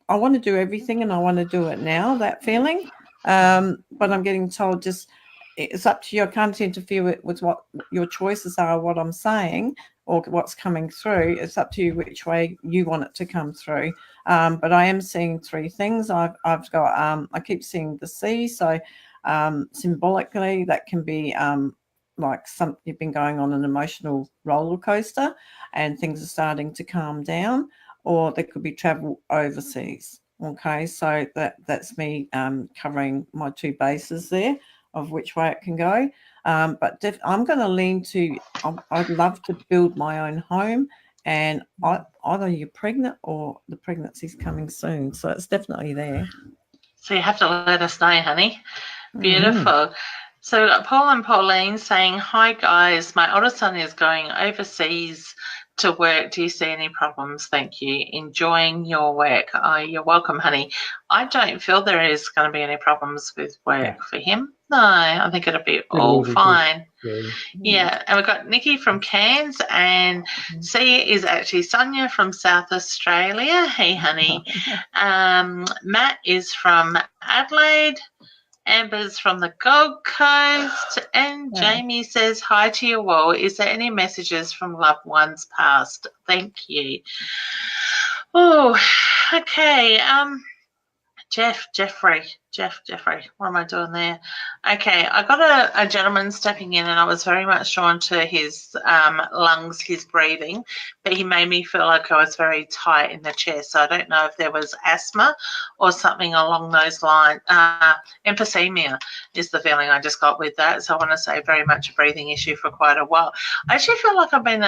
I want to do everything and I want to do it now, that feeling. But I'm getting told just it's up to you. I can't interfere with what your choices are, what I'm saying or what's coming through. It's up to you which way you want it to come through. But I am seeing 3 things. I've got, I keep seeing the sea. So symbolically, that can be like you've been going on an emotional roller coaster and things are starting to calm down, or there could be travel overseas. Okay, so that's me covering my 2 bases there of which way it can go. But I'm going to lean to, I'd love to build my own home, and either you're pregnant or the pregnancy's coming soon. So it's definitely there. So you have to let us know, honey. Beautiful. So we've got Paul and Pauline saying, hi guys, my older son is going overseas to work. Do you see any problems? Thank you. Enjoying your work. Oh, you're welcome, honey. I don't feel there is going to be any problems with work for him. No, I think it'll be all fine. Yeah, and we've got Nikki from Cairns, and C is actually Sonia from South Australia. Hey, honey. Matt is from Adelaide. Amber's from the Gold Coast, and Jamie says hi to you all. Is there any messages from loved ones past? Thank you. Oh, okay. Jeffrey. What am I doing there? Okay, I got a gentleman stepping in, and I was very much drawn to his lungs, his breathing, but he made me feel like I was very tight in the chest. So I don't know if there was asthma or something along those lines. Emphysema is the feeling I just got with that. So I want to say very much a breathing issue for quite a while. I actually feel like I've been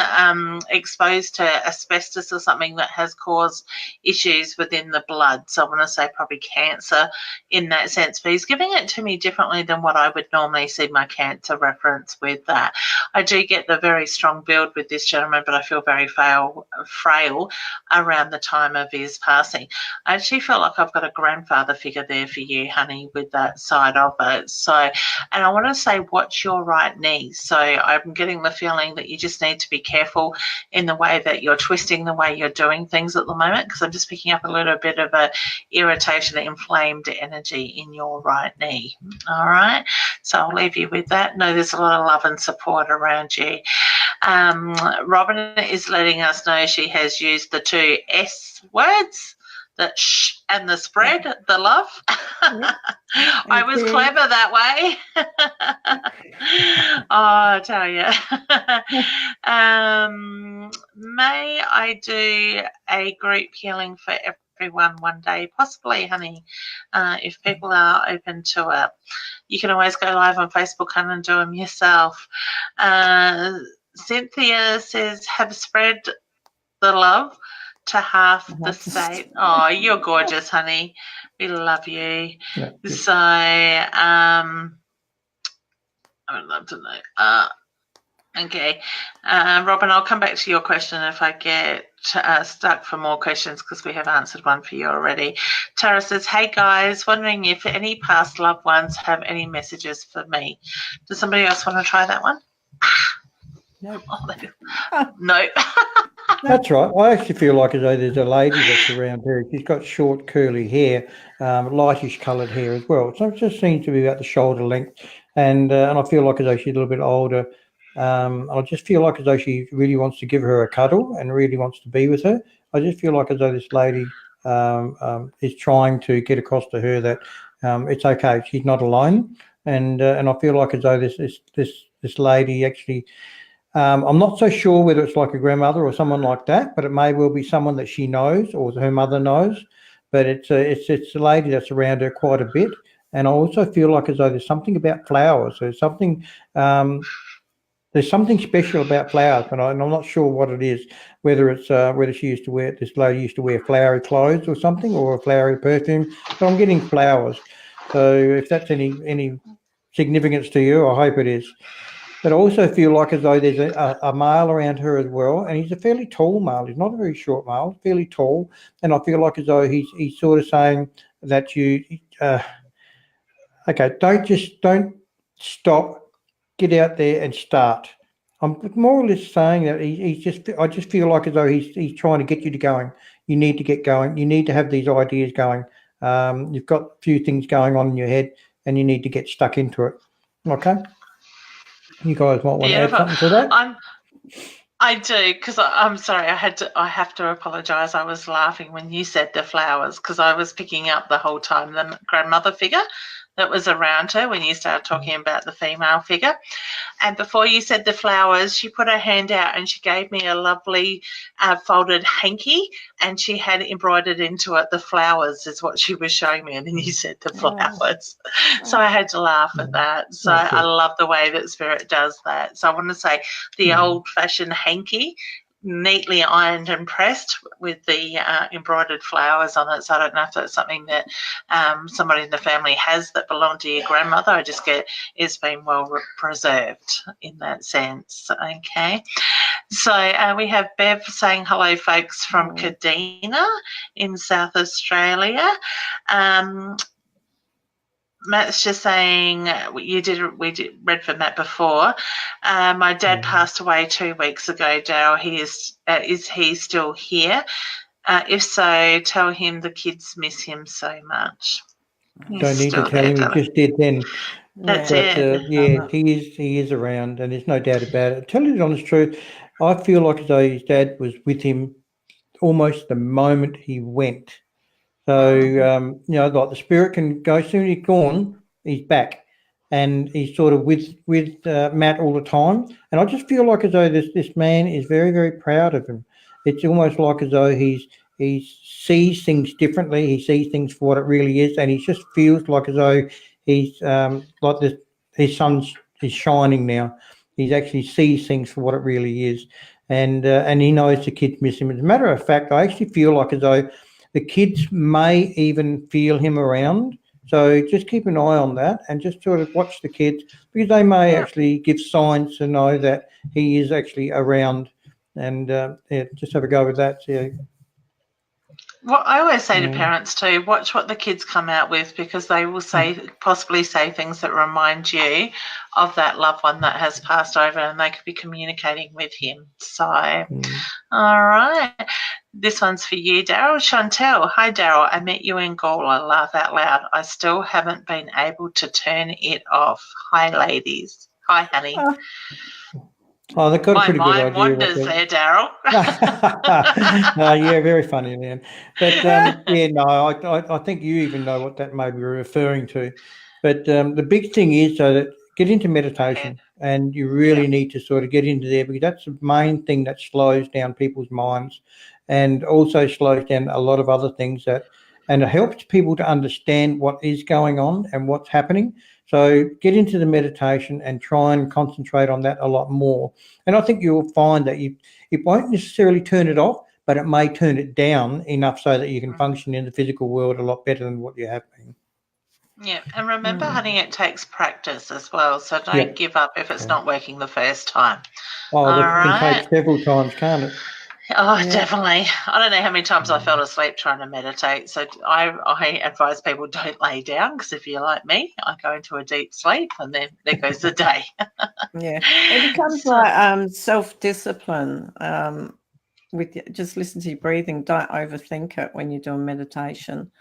exposed to asbestos or something that has caused issues within the blood. So I want to say probably cancer in that sense, but he's giving it to me differently than what I would normally see my cancer reference with that. I do get the very strong build with this gentleman, but I feel very frail around the time of his passing. I actually feel like I've got a grandfather figure there for you, honey, with that side of it. So, and I want to say, watch your right knee. So I'm getting the feeling that you just need to be careful in the way that you're twisting, the way you're doing things at the moment, because I'm just picking up a little bit of a irritation, inflamed energy in your right knee. All right. So I'll leave you with that. No, there's a lot of love and support around you. Robin is letting us know she has used the 2 S words, the shh and the spread, the love. I was clever that way. Oh, I tell you. May I do a group healing for everyone one day? Possibly, honey, if people are open to it. You can always go live on Facebook and do them yourself. Cynthia says, have spread the love to half the state. Oh, you're gorgeous, honey. We love you. Yeah. So, I would love to know. Okay. Robin, I'll come back to your question if I get stuck for more questions, because we have answered one for you already. Tara says, hey guys, wondering if any past loved ones have any messages for me. Does somebody else want to try that one? Nope. Nope. That's right. I actually feel like as though there's a lady that's around her. She's got short curly hair, lightish coloured hair as well. So it just seems to be about the shoulder length, and I feel like as though she's a little bit older. I just feel like as though she really wants to give her a cuddle and really wants to be with her. I just feel like as though this lady is trying to get across to her that it's okay. She's not alone, and I feel like as though this lady actually. I'm not so sure whether it's like a grandmother or someone like that, but it may well be someone that she knows or her mother knows. But it's a lady that's around her quite a bit, and I also feel like as though there's something about flowers. There's something special about flowers, and I'm not sure what it is. Whether it's whether this lady used to wear flowery clothes or something, or a flowery perfume. But I'm getting flowers. So if that's any significance to you, I hope it is. But I also feel like as though there's a male around her as well, and he's a fairly tall male. He's not a very short male, fairly tall, and I feel like as though he's sort of saying that okay, don't stop, get out there and start. I'm more or less saying that I just feel like as though he's trying to get you to going. You need to get going. You need to have these ideas going. You've got a few things going on in your head, and you need to get stuck into it. Okay. You guys might want to add something to that. I do, because I'm sorry, I have to apologise. I was laughing when you said the flowers, because I was picking up the whole time the grandmother figure that was around her when you started talking about the female figure. And before you said the flowers, she put her hand out and she gave me a lovely folded hanky, and she had embroidered into it the flowers is what she was showing me. And then you said the flowers. So I had to laugh at that. So I love the way that Spirit does that. So I want to say the old-fashioned hanky, neatly ironed and pressed with the embroidered flowers on it. So I don't know if that's something that somebody in the family has that belonged to your grandmother. I just get it's been well preserved in that sense. Okay. So we have Bev saying hello, folks, from Kadina in South Australia. Matt's just saying we read for Matt before. My dad passed away 2 weeks ago, Dale. Is he still here? If so, tell him the kids miss him so much. Don't need to tell him. He just did then. That's it. Yeah, he is around, and there's no doubt about it. Tell you the honest truth, I feel like as though his dad was with him almost the moment he went. So, like the spirit can go, as soon as he's gone, he's back. And he's sort of with Matt all the time. And I just feel like as though this man is very, very proud of him. It's almost like as though he sees things differently. He sees things for what it really is. And he just feels like as though he's like his sun is shining now. He actually sees things for what it really is. And he knows the kids miss him. As a matter of fact, I actually feel like as though the kids may even feel him around. So just keep an eye on that and just sort of watch the kids, because they may actually give signs to know that he is actually around and just have a go with that. See. Well, I always say to parents too, watch what the kids come out with, because they will possibly say things that remind you of that loved one that has passed over, and they could be communicating with him. So, all right. This one's for you, Daryl. Chantel, hi, Daryl. I met you in Gola. Laugh out loud. I still haven't been able to turn it off. Hi, ladies. Hi, honey. Oh, they've got a pretty good idea. My mind wanders there, Daryl. Yeah, very funny, man. But I think you even know what that may be referring to. But the big thing is that get into meditation, and you really need to sort of get into there, because that's the main thing that slows down people's minds, and also slows down a lot of other things and it helps people to understand what is going on and what's happening. So get into the meditation and try and concentrate on that a lot more. And I think you'll find that it won't necessarily turn it off, but it may turn it down enough so that you can function in the physical world a lot better than what you have been. Yeah, and remember, honey, it takes practice as well. So don't give up if it's not working the first time. Oh, that can take several times, can't it? Oh, definitely. I don't know how many times I fell asleep trying to meditate. So I advise people don't lay down, because if you're like me, I go into a deep sleep and then there goes the day. It becomes like self-discipline. Just listen to your breathing. Don't overthink it when you're doing meditation.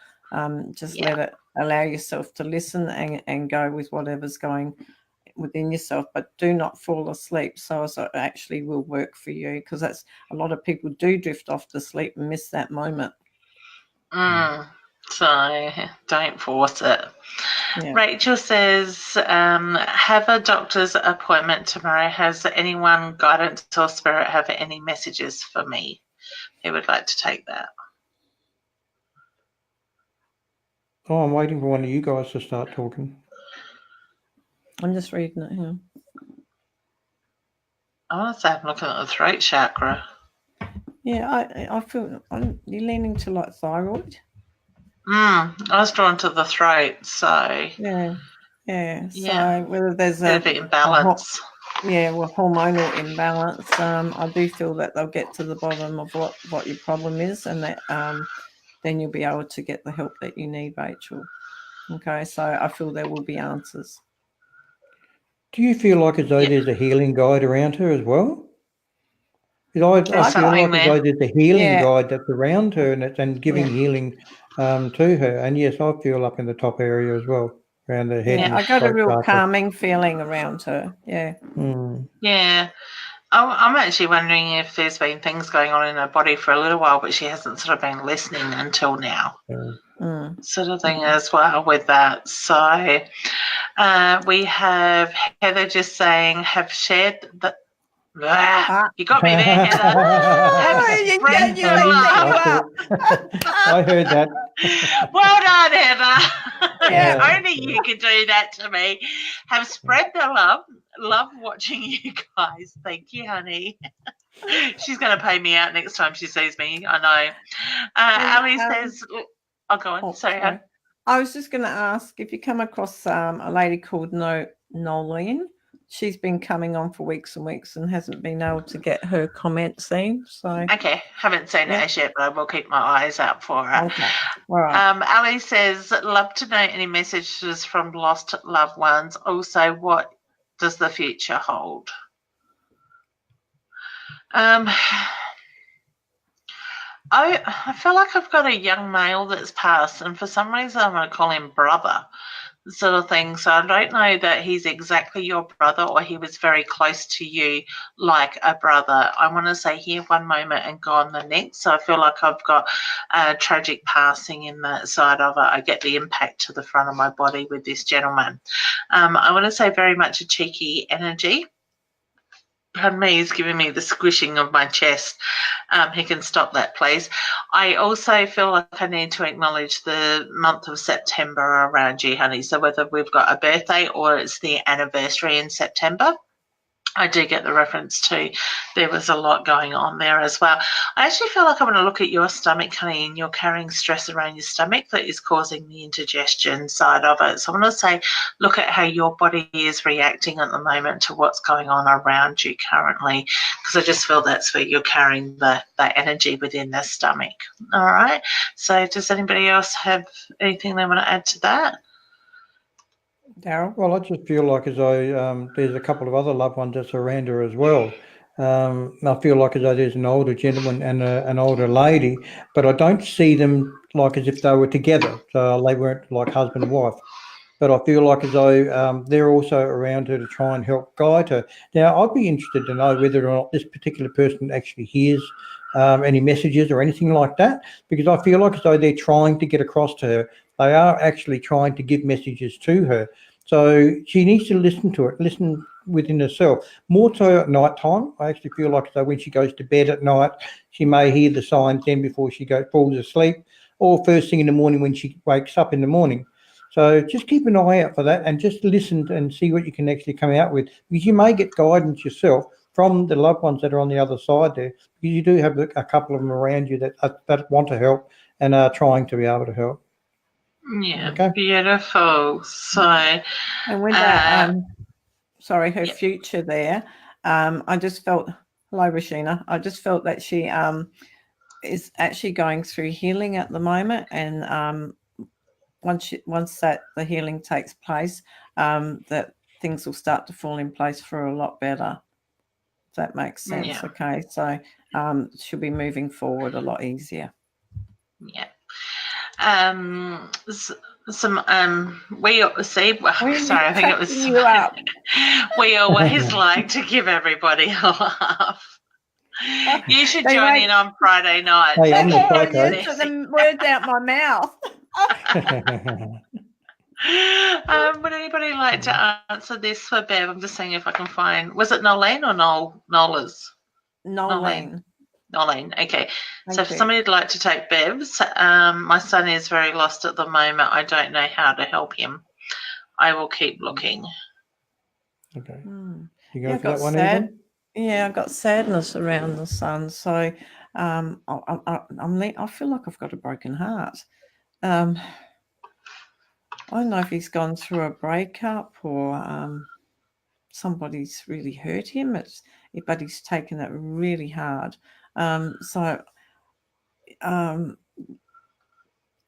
Just let it allow yourself to listen and go with whatever's going within yourself, but do not fall asleep so as it actually will work for you, because that's a lot of people do drift off to sleep and miss that moment. So don't force it. Rachel says, have a doctor's appointment tomorrow. Has anyone, guidance or spirit, have any messages for me? Who would like to take that? Oh, I'm waiting for one of you guys to start talking. I'm just reading it here. I want to say I'm looking at the throat chakra. Yeah, I feel you're leaning to like thyroid. I was drawn to the throat, so yeah. So whether there's a bit of imbalance, hormonal imbalance, I do feel that they'll get to the bottom of what your problem is, and that then you'll be able to get the help that you need, Rachel. Okay, so I feel there will be answers. Do you feel like as though there's a healing guide around her as well? Because I feel like as though there's a healing guide that's around her and giving healing to her. And yes, I feel up in the top area as well, around the head. Yeah, I got a real calming feeling around her. Yeah. Yeah. I'm actually wondering if there's been things going on in her body for a little while, but she hasn't sort of been listening until now. Sort of thing as well with that. So we have Heather just saying, have shared the... you got me there, Heather. I heard that. Well done, Heather. Only you could do that to me. Have spread the love. Love watching you guys. Thank you, honey. She's going to pay me out next time she sees me. I know. Ali says, I'll go on. Sorry. I was just going to ask if you come across a lady called Nolene. She's been coming on for weeks and weeks and hasn't been able to get her comment seen. So okay, haven't seen it as yet, but I will keep my eyes out for her. Okay, all right. Ali says, love to know any messages from lost loved ones. Also, what does the future hold? I feel like I've got a young male that's passed, and for some reason I'm going to call him brother, sort of thing. So I don't know that he's exactly your brother or he was very close to you like a brother. I want to say here one moment and gone the next. So I feel like I've got a tragic passing in that side of it. I get the impact to the front of my body with this gentleman. I want to say very much a cheeky energy. Pardon me, he's giving me the squishing of my chest. He can stop that, please. I also feel like I need to acknowledge the month of September around you, honey. So whether we've got a birthday or it's the anniversary in September, I do get the reference to there was a lot going on there as well. I actually feel like I'm going to look at your stomach, honey, and you're carrying stress around your stomach that is causing the indigestion side of it. So I'm going to say, look at how your body is reacting at the moment to what's going on around you currently, because I just feel that's where you're carrying that energy within the stomach. All right. So does anybody else have anything they want to add to that? Daryl? Well, I just feel like as though there's a couple of other loved ones that's around her as well. I feel like as though there's an older gentleman and an older lady, but I don't see them like as if they were together. So they weren't like husband and wife. But I feel like as though they're also around her to try and help guide her. Now, I'd be interested to know whether or not this particular person actually hears any messages or anything like that, because I feel like as though they're trying to get across to her. They are actually trying to give messages to her. So she needs to listen to it, listen within herself. More so at night time. I actually feel like as though when she goes to bed at night, she may hear the signs then before she falls asleep, or first thing in the morning when she wakes up in the morning. So just keep an eye out for that and just listen and see what you can actually come out with, because you may get guidance yourself from the loved ones that are on the other side there, because you do have a couple of them around you that want to help and are trying to be able to help. Yeah, Okay. beautiful. So, And with that, her yep. future there, I just felt, hello, Rashina, I just felt that she is actually going through healing at the moment, and once that the healing takes place, that things will start to fall in place for a lot better. If that makes sense. Yeah. Okay, so she'll be moving forward a lot easier. Yeah. We see. Sorry, I think it was. You up. We always like to give everybody a laugh. You should join in on Friday night. Hey, I'm the psycho. You took the words out my mouth. Would anybody like to answer this for Bev? I'm just seeing if I can find. Was it Nolene or Nola's? Nolene. Nolene. Okay. So if you. somebody would like to take Bev's, my son is very lost at the moment. I don't know how to help him. I will keep looking. Okay. You go for that one, Evan? Yeah, I've got sadness around the sun. So I feel like I've got a broken heart. I don't know if he's gone through a breakup or somebody's really hurt him. But he's taken it really hard. I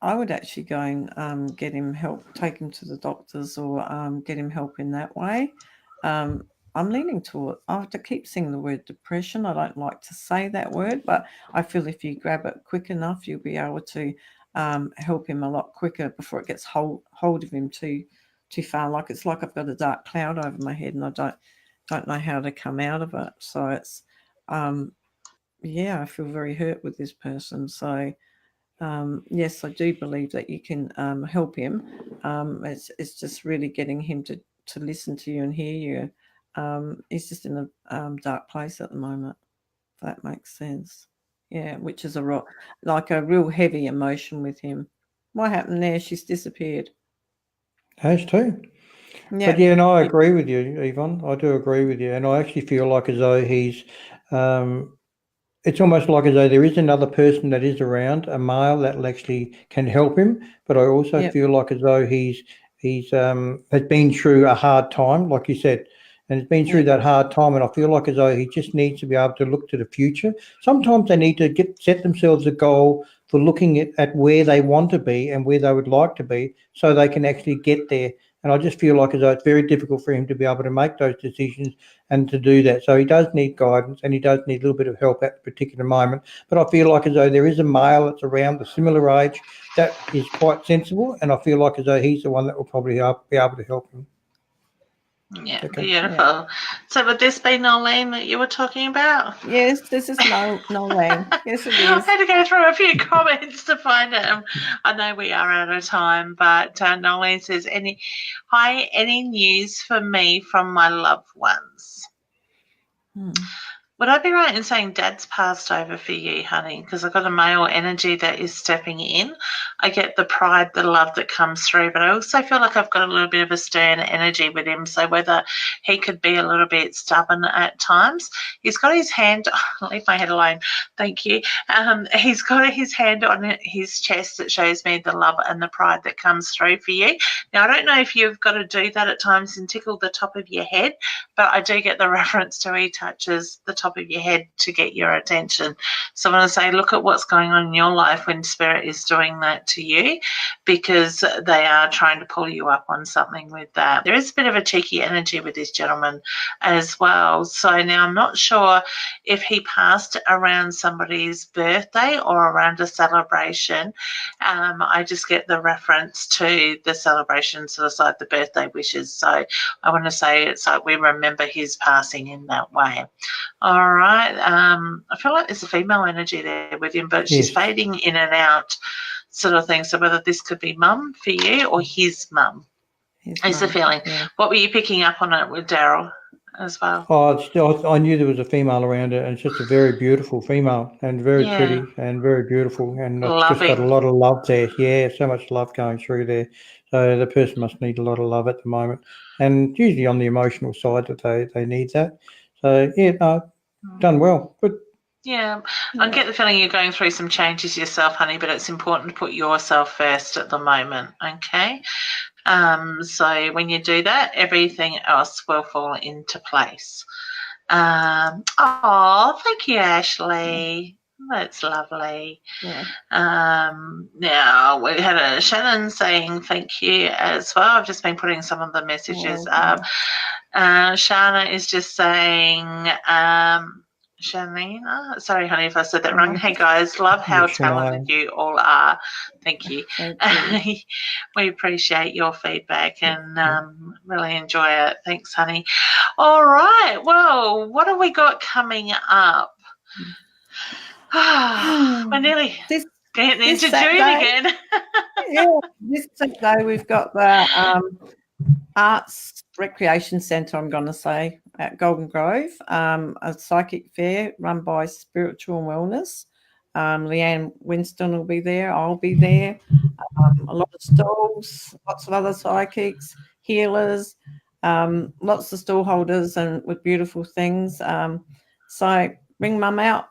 would actually go and get him help, take him to the doctors, or get him help in that way. I'm leaning toward, I have to keep saying the word depression. I don't like to say that word, but I feel if you grab it quick enough, you'll be able to help him a lot quicker before it gets hold of him too far. Like it's like I've got a dark cloud over my head and I don't know how to come out of it. So it's, I feel very hurt with this person. So yes, I do believe that you can help him. It's just really getting him to listen to you and hear you. He's just in a dark place at the moment, if that makes sense. Yeah, which is a real heavy emotion with him. What happened there? She's disappeared. Has too. Yeah. But yeah, and I agree with you, Yvonne. I do agree with you. And I actually feel like as though he's it's almost like as though there is another person that is around, a male that actually can help him. But I also feel like as though he's has been through a hard time, like you said, and has been through that hard time. And I feel like as though he just needs to be able to look to the future. Sometimes they need to set themselves a goal for looking at where they want to be and where they would like to be, so they can actually get there. And I just feel like as though it's very difficult for him to be able to make those decisions and to do that. So he does need guidance and he does need a little bit of help at the particular moment. But I feel like as though there is a male that's around the similar age that is quite sensible, and I feel like as though he's the one that will probably be able to help him. Yeah, okay. Beautiful. Yeah. So would this be Nolene that you were talking about? Yes, this is Nolene. Yes, it is. I had to go through a few comments to find it. I know we are out of time, but Nolene says, any news for me from my loved ones? Would I be right in saying Dad's passed over for you, honey? Because I've got a male energy that is stepping in. I get the pride, the love that comes through, but I also feel like I've got a little bit of a stern energy with him. So whether he could be a little bit stubborn at times, he's got his hand. Leave my head alone. Thank you. He's got his hand on his chest that shows me the love and the pride that comes through for you. Now, I don't know if you've got to do that at times and tickle the top of your head, but I do get the reference to he touches the top of your head to get your attention. So I want to say, look at what's going on in your life when Spirit is doing that to you, because they are trying to pull you up on something with that. There is a bit of a cheeky energy with this gentleman as well. So now I'm not sure if he passed around somebody's birthday or around a celebration. I just get the reference to the celebration, sort of like the birthday wishes. So I want to say it's like we remember his passing in that way. All right. I feel like there's a female energy there with him, but she's fading in and out sort of thing. So whether this could be mum for you or his mum is the feeling. Yeah. What were you picking up on it with Daryl as well? Oh, I knew there was a female around it, and it's just a very beautiful female and very pretty and very beautiful. And it's just got a lot of love there. Yeah, so much love going through there. So the person must need a lot of love at the moment. And usually on the emotional side that they need that. So, yeah, no, done well. Good. Yeah, I get the feeling you're going through some changes yourself, honey, but it's important to put yourself first at the moment, okay? So when you do that, everything else will fall into place. Oh, thank you, Ashley. That's lovely. Yeah. Now, we had a Shannon saying thank you as well. I've just been putting some of the messages up. Shana is just saying, Shanina, sorry, honey, if I said that wrong. Hey, guys, love how talented you all are. Thank you. We appreciate your feedback and really enjoy it. Thanks, honey. All right. Well, what have we got coming up? We're nearly getting into June again. Yeah, this Saturday we've got the Arts Recreation Centre, I'm going to say, at Golden Grove, a psychic fair run by Spiritual and Wellness. Leanne Winston will be there. I'll be there. A lot of stalls, lots of other psychics, healers, lots of stall holders and with beautiful things. So bring mum out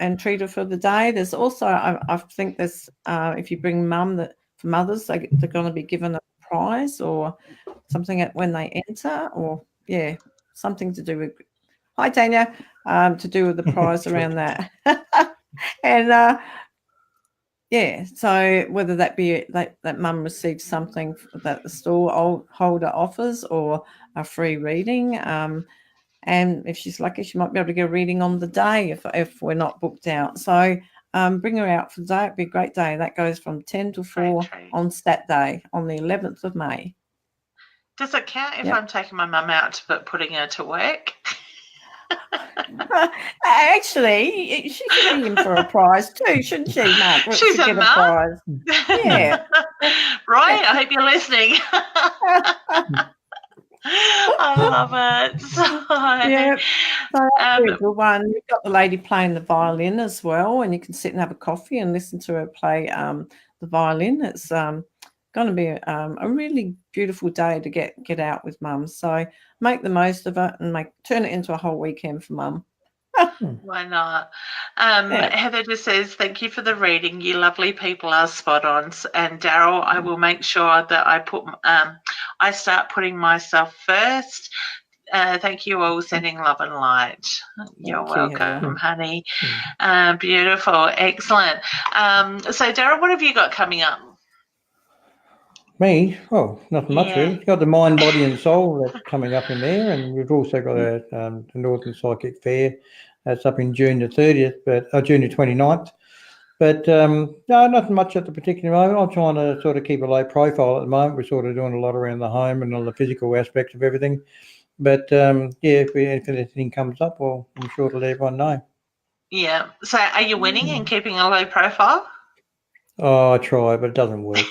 and treat her for the day. There's also, I think there's, if you bring mum, for mothers, they're going to be given a prize or something when they enter, or something to do with, hi Tanya, to do with the prize around that. And so whether that be that mum receives something that the stall holder offers or a free reading, and if she's lucky she might be able to get a reading on the day if we're not booked out. So bring her out for the day. It'd be a great day. That goes from 10 to 4 on Saturday on the 11th of May. Does it count if I'm taking my mum out but putting her to work? Actually, she should be in for a prize too, shouldn't she, Mark? She's a mum. Yeah. Right, I hope you're listening. I love it. So that's a good one. You've got the lady playing the violin as well, and you can sit and have a coffee and listen to her play the violin. It's going to be a really beautiful day to get out with mum. So make the most of it and turn it into a whole weekend for mum. Why not? Heather just says, thank you for the reading. You lovely people are spot on. And Daryl, I will make sure that I start putting myself first. Thank you all, sending love and light. You're welcome, honey. Beautiful. Excellent. So Daryl, what have you got coming up? Me? Oh, nothing much really. You've got the Mind, Body and Soul that's coming up in there, and we've also got the Northern Psychic Fair that's up in June the 30th, June the 29th. But no, nothing much at the particular moment. I'm trying to sort of keep a low profile at the moment. We're sort of doing a lot around the home and all the physical aspects of everything. But if anything comes up, well, I'm sure to let everyone know. Yeah. So are you winning and keeping a low profile? Oh, I try, but it doesn't work.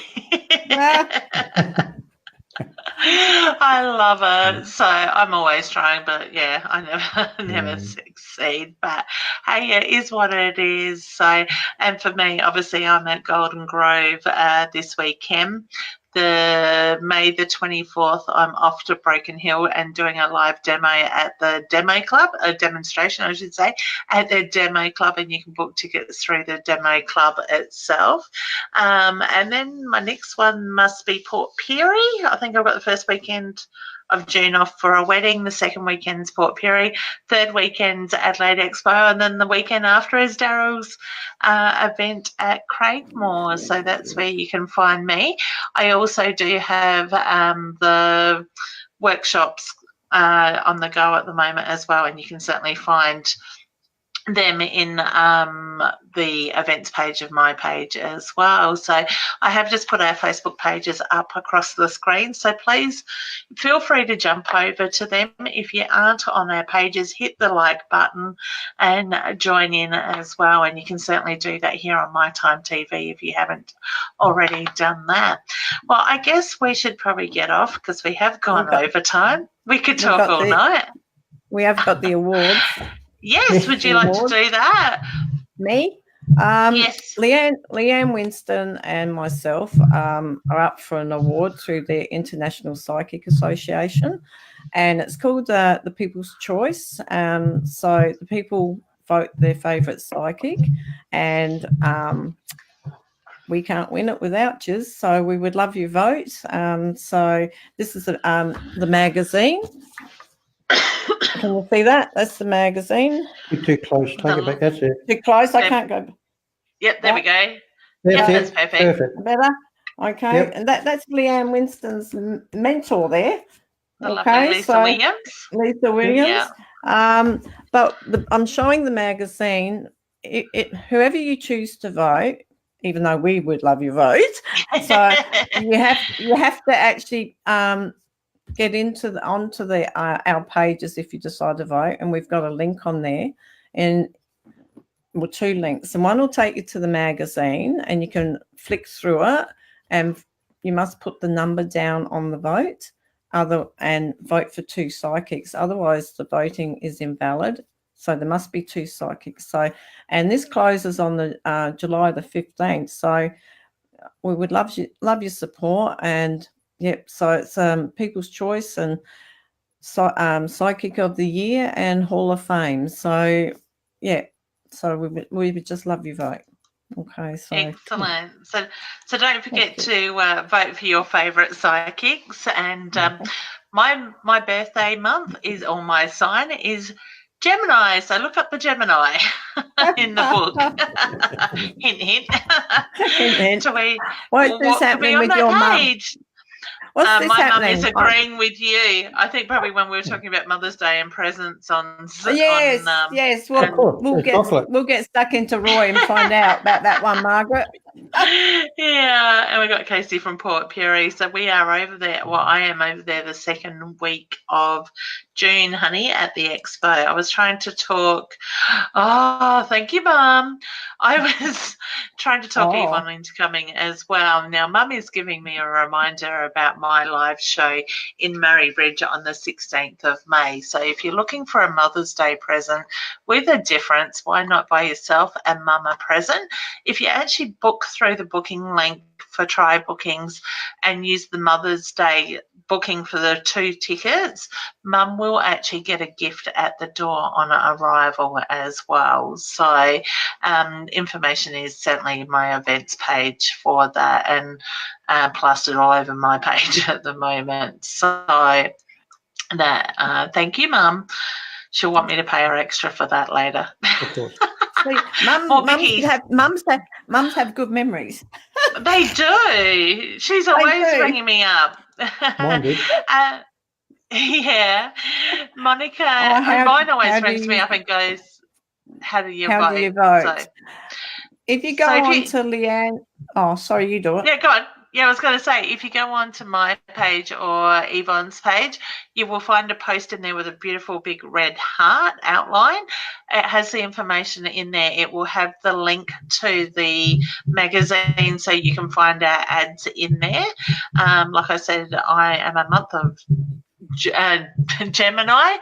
I love it. So I'm always trying, but yeah, I never succeed. But hey, it is what it is. So, and for me, obviously, I'm at Golden Grove this weekend. The May the 24th, I'm off to Broken Hill and doing a live demo at the Demo Club, a demonstration, I should say, at the Demo Club, and you can book tickets through the Demo Club itself. And then my next one must be Port Pirie. I think I've got the first weekend of June off for a wedding. The second weekend's Port Pirie. Third weekend's Adelaide Expo. And then the weekend after is Daryl's event at Craigmore. So that's where you can find me. I also do have the workshops on the go at the moment as well, and you can certainly find them in the events page of my page as well. So I have just put our Facebook pages up across the screen, so please feel free to jump over to them. If you aren't on our pages, hit the like button and join in as well, and you can certainly do that here on My Time TV if you haven't already done that. Well, I guess we should probably get off because we have gone over time. We could talk all night. We have got the awards. Yes, would you like to do that? Me? Yes. Leanne Winston and myself are up for an award through the International Psychic Association, and it's called the People's Choice. So the people vote their favourite psychic, and we can't win it without you, so we would love your vote. So this is the magazine. Can you see that? That's the magazine. You're too close. Take it back. That's it. Too close. I can't go. Yep, there we go. That's perfect. Better. Okay, Yep. and that's Leanne Winston's mentor there. The lovely Lisa Williams. Lisa Williams. Yeah. But I'm showing the magazine. Whoever you choose to vote, even though we would love your vote, so you have to actually get onto our pages if you decide to vote, and we've got a link on there, and two links, and one will take you to the magazine, and you can flick through it, and you must put the number down on the vote, and vote for two psychics. Otherwise, the voting is invalid. So there must be two psychics. So, and this closes on the July the 15th. So we would love your support. And yep, so it's People's Choice and Psychic of the Year and Hall of Fame. So yeah, so we would just love your vote. Okay, so excellent. So don't forget to vote for your favourite psychics. And my birthday month my sign is Gemini, so look up the Gemini in the book. Hint, hint. Hint, hint. So what's happening with your mum? What's this my happening? mum is agreeing with you. I think probably when we were talking about Mother's Day and presents on yes. We'll get stuck into Roy and find out about that one, Margaret. Yeah, and we got Casey from Port Pirie. So we are over there. Well, I am over there the second week of June, honey, at the expo. I was trying to talk. Oh, thank you, Mum. I was trying to talk Yvonne into coming as well. Now, Mum is giving me a reminder about my live show in Marybridge on the 16th of May. So if you're looking for a Mother's Day present with a difference, why not buy yourself and Mum a present? If you actually book through the booking link for Try Bookings and use the Mother's Day booking for the 2 tickets, Mum will actually get a gift at the door on arrival as well. So information is certainly in my events page for that, and plastered all over my page at the moment. So that thank you, Mum. She'll want me to pay her extra for that later. Of course. Mums have good memories. They do. She's always ringing me up. Mine did. Yeah. Monica, mine always rings me up and goes, how do you vote? So, if you go on to Leanne, sorry, you do it. Yeah, go on. Yeah, I was going to say, if you go on to my page or Yvonne's page, you will find a post in there with a beautiful big red heart outline. It has the information in there. It will have the link to the magazine so you can find our ads in there. Like I said, I am a month of Gemini,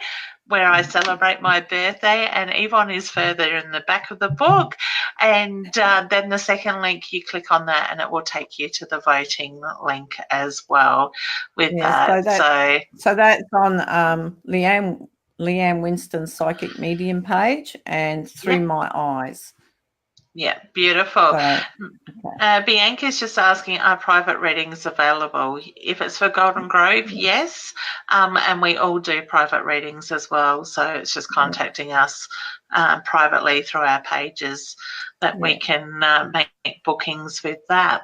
where I celebrate my birthday, and Yvonne is further in the back of the book. And then the second link, you click on that and it will take you to the voting link as well with that. So that's on Leanne Winston's Psychic Medium page and Through My Eyes. Yeah, beautiful. Bianca's just asking, are private readings available? If it's for Golden Grove, yes. And we all do private readings as well. So it's just contacting us privately through our pages that we can make bookings with that.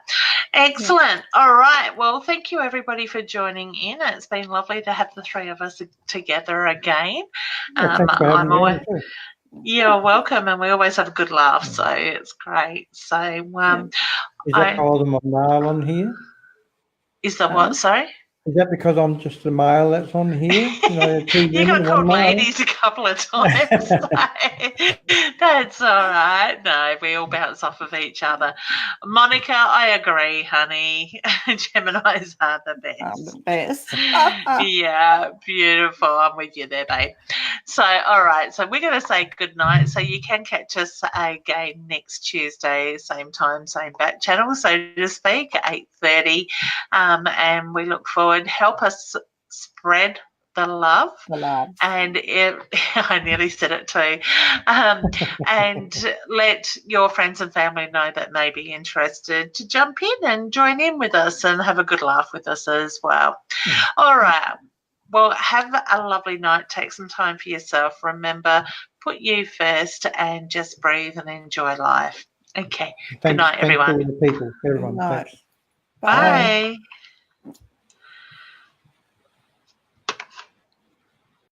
Excellent. All right. Well, thank you, everybody, for joining in. It's been lovely to have the three of us together again. Thanks for having me. You're welcome, and we always have a good laugh, so it's great. So, is that because I'm a male on here? Is that what? Sorry? Is that because I'm just the male that's on here? You got called ladies a couple of times. That's all right. No, we all bounce off of each other. Monica, I agree, honey. Geminis are the best. The best. Yeah, beautiful. I'm with you there, babe. So, all right. So we're going to say good night. So you can catch us again next Tuesday, same time, same back channel, so to speak, 8:30. And we look forward. Help us spread the love. And I nearly said it too. And let your friends and family know that may be interested to jump in and join in with us and have a good laugh with us as well. All right. Well, have a lovely night. Take some time for yourself. Remember, put you first and just breathe and enjoy life. Okay. Good night, everyone. Thanks to all the people. Everyone. Thanks. Bye.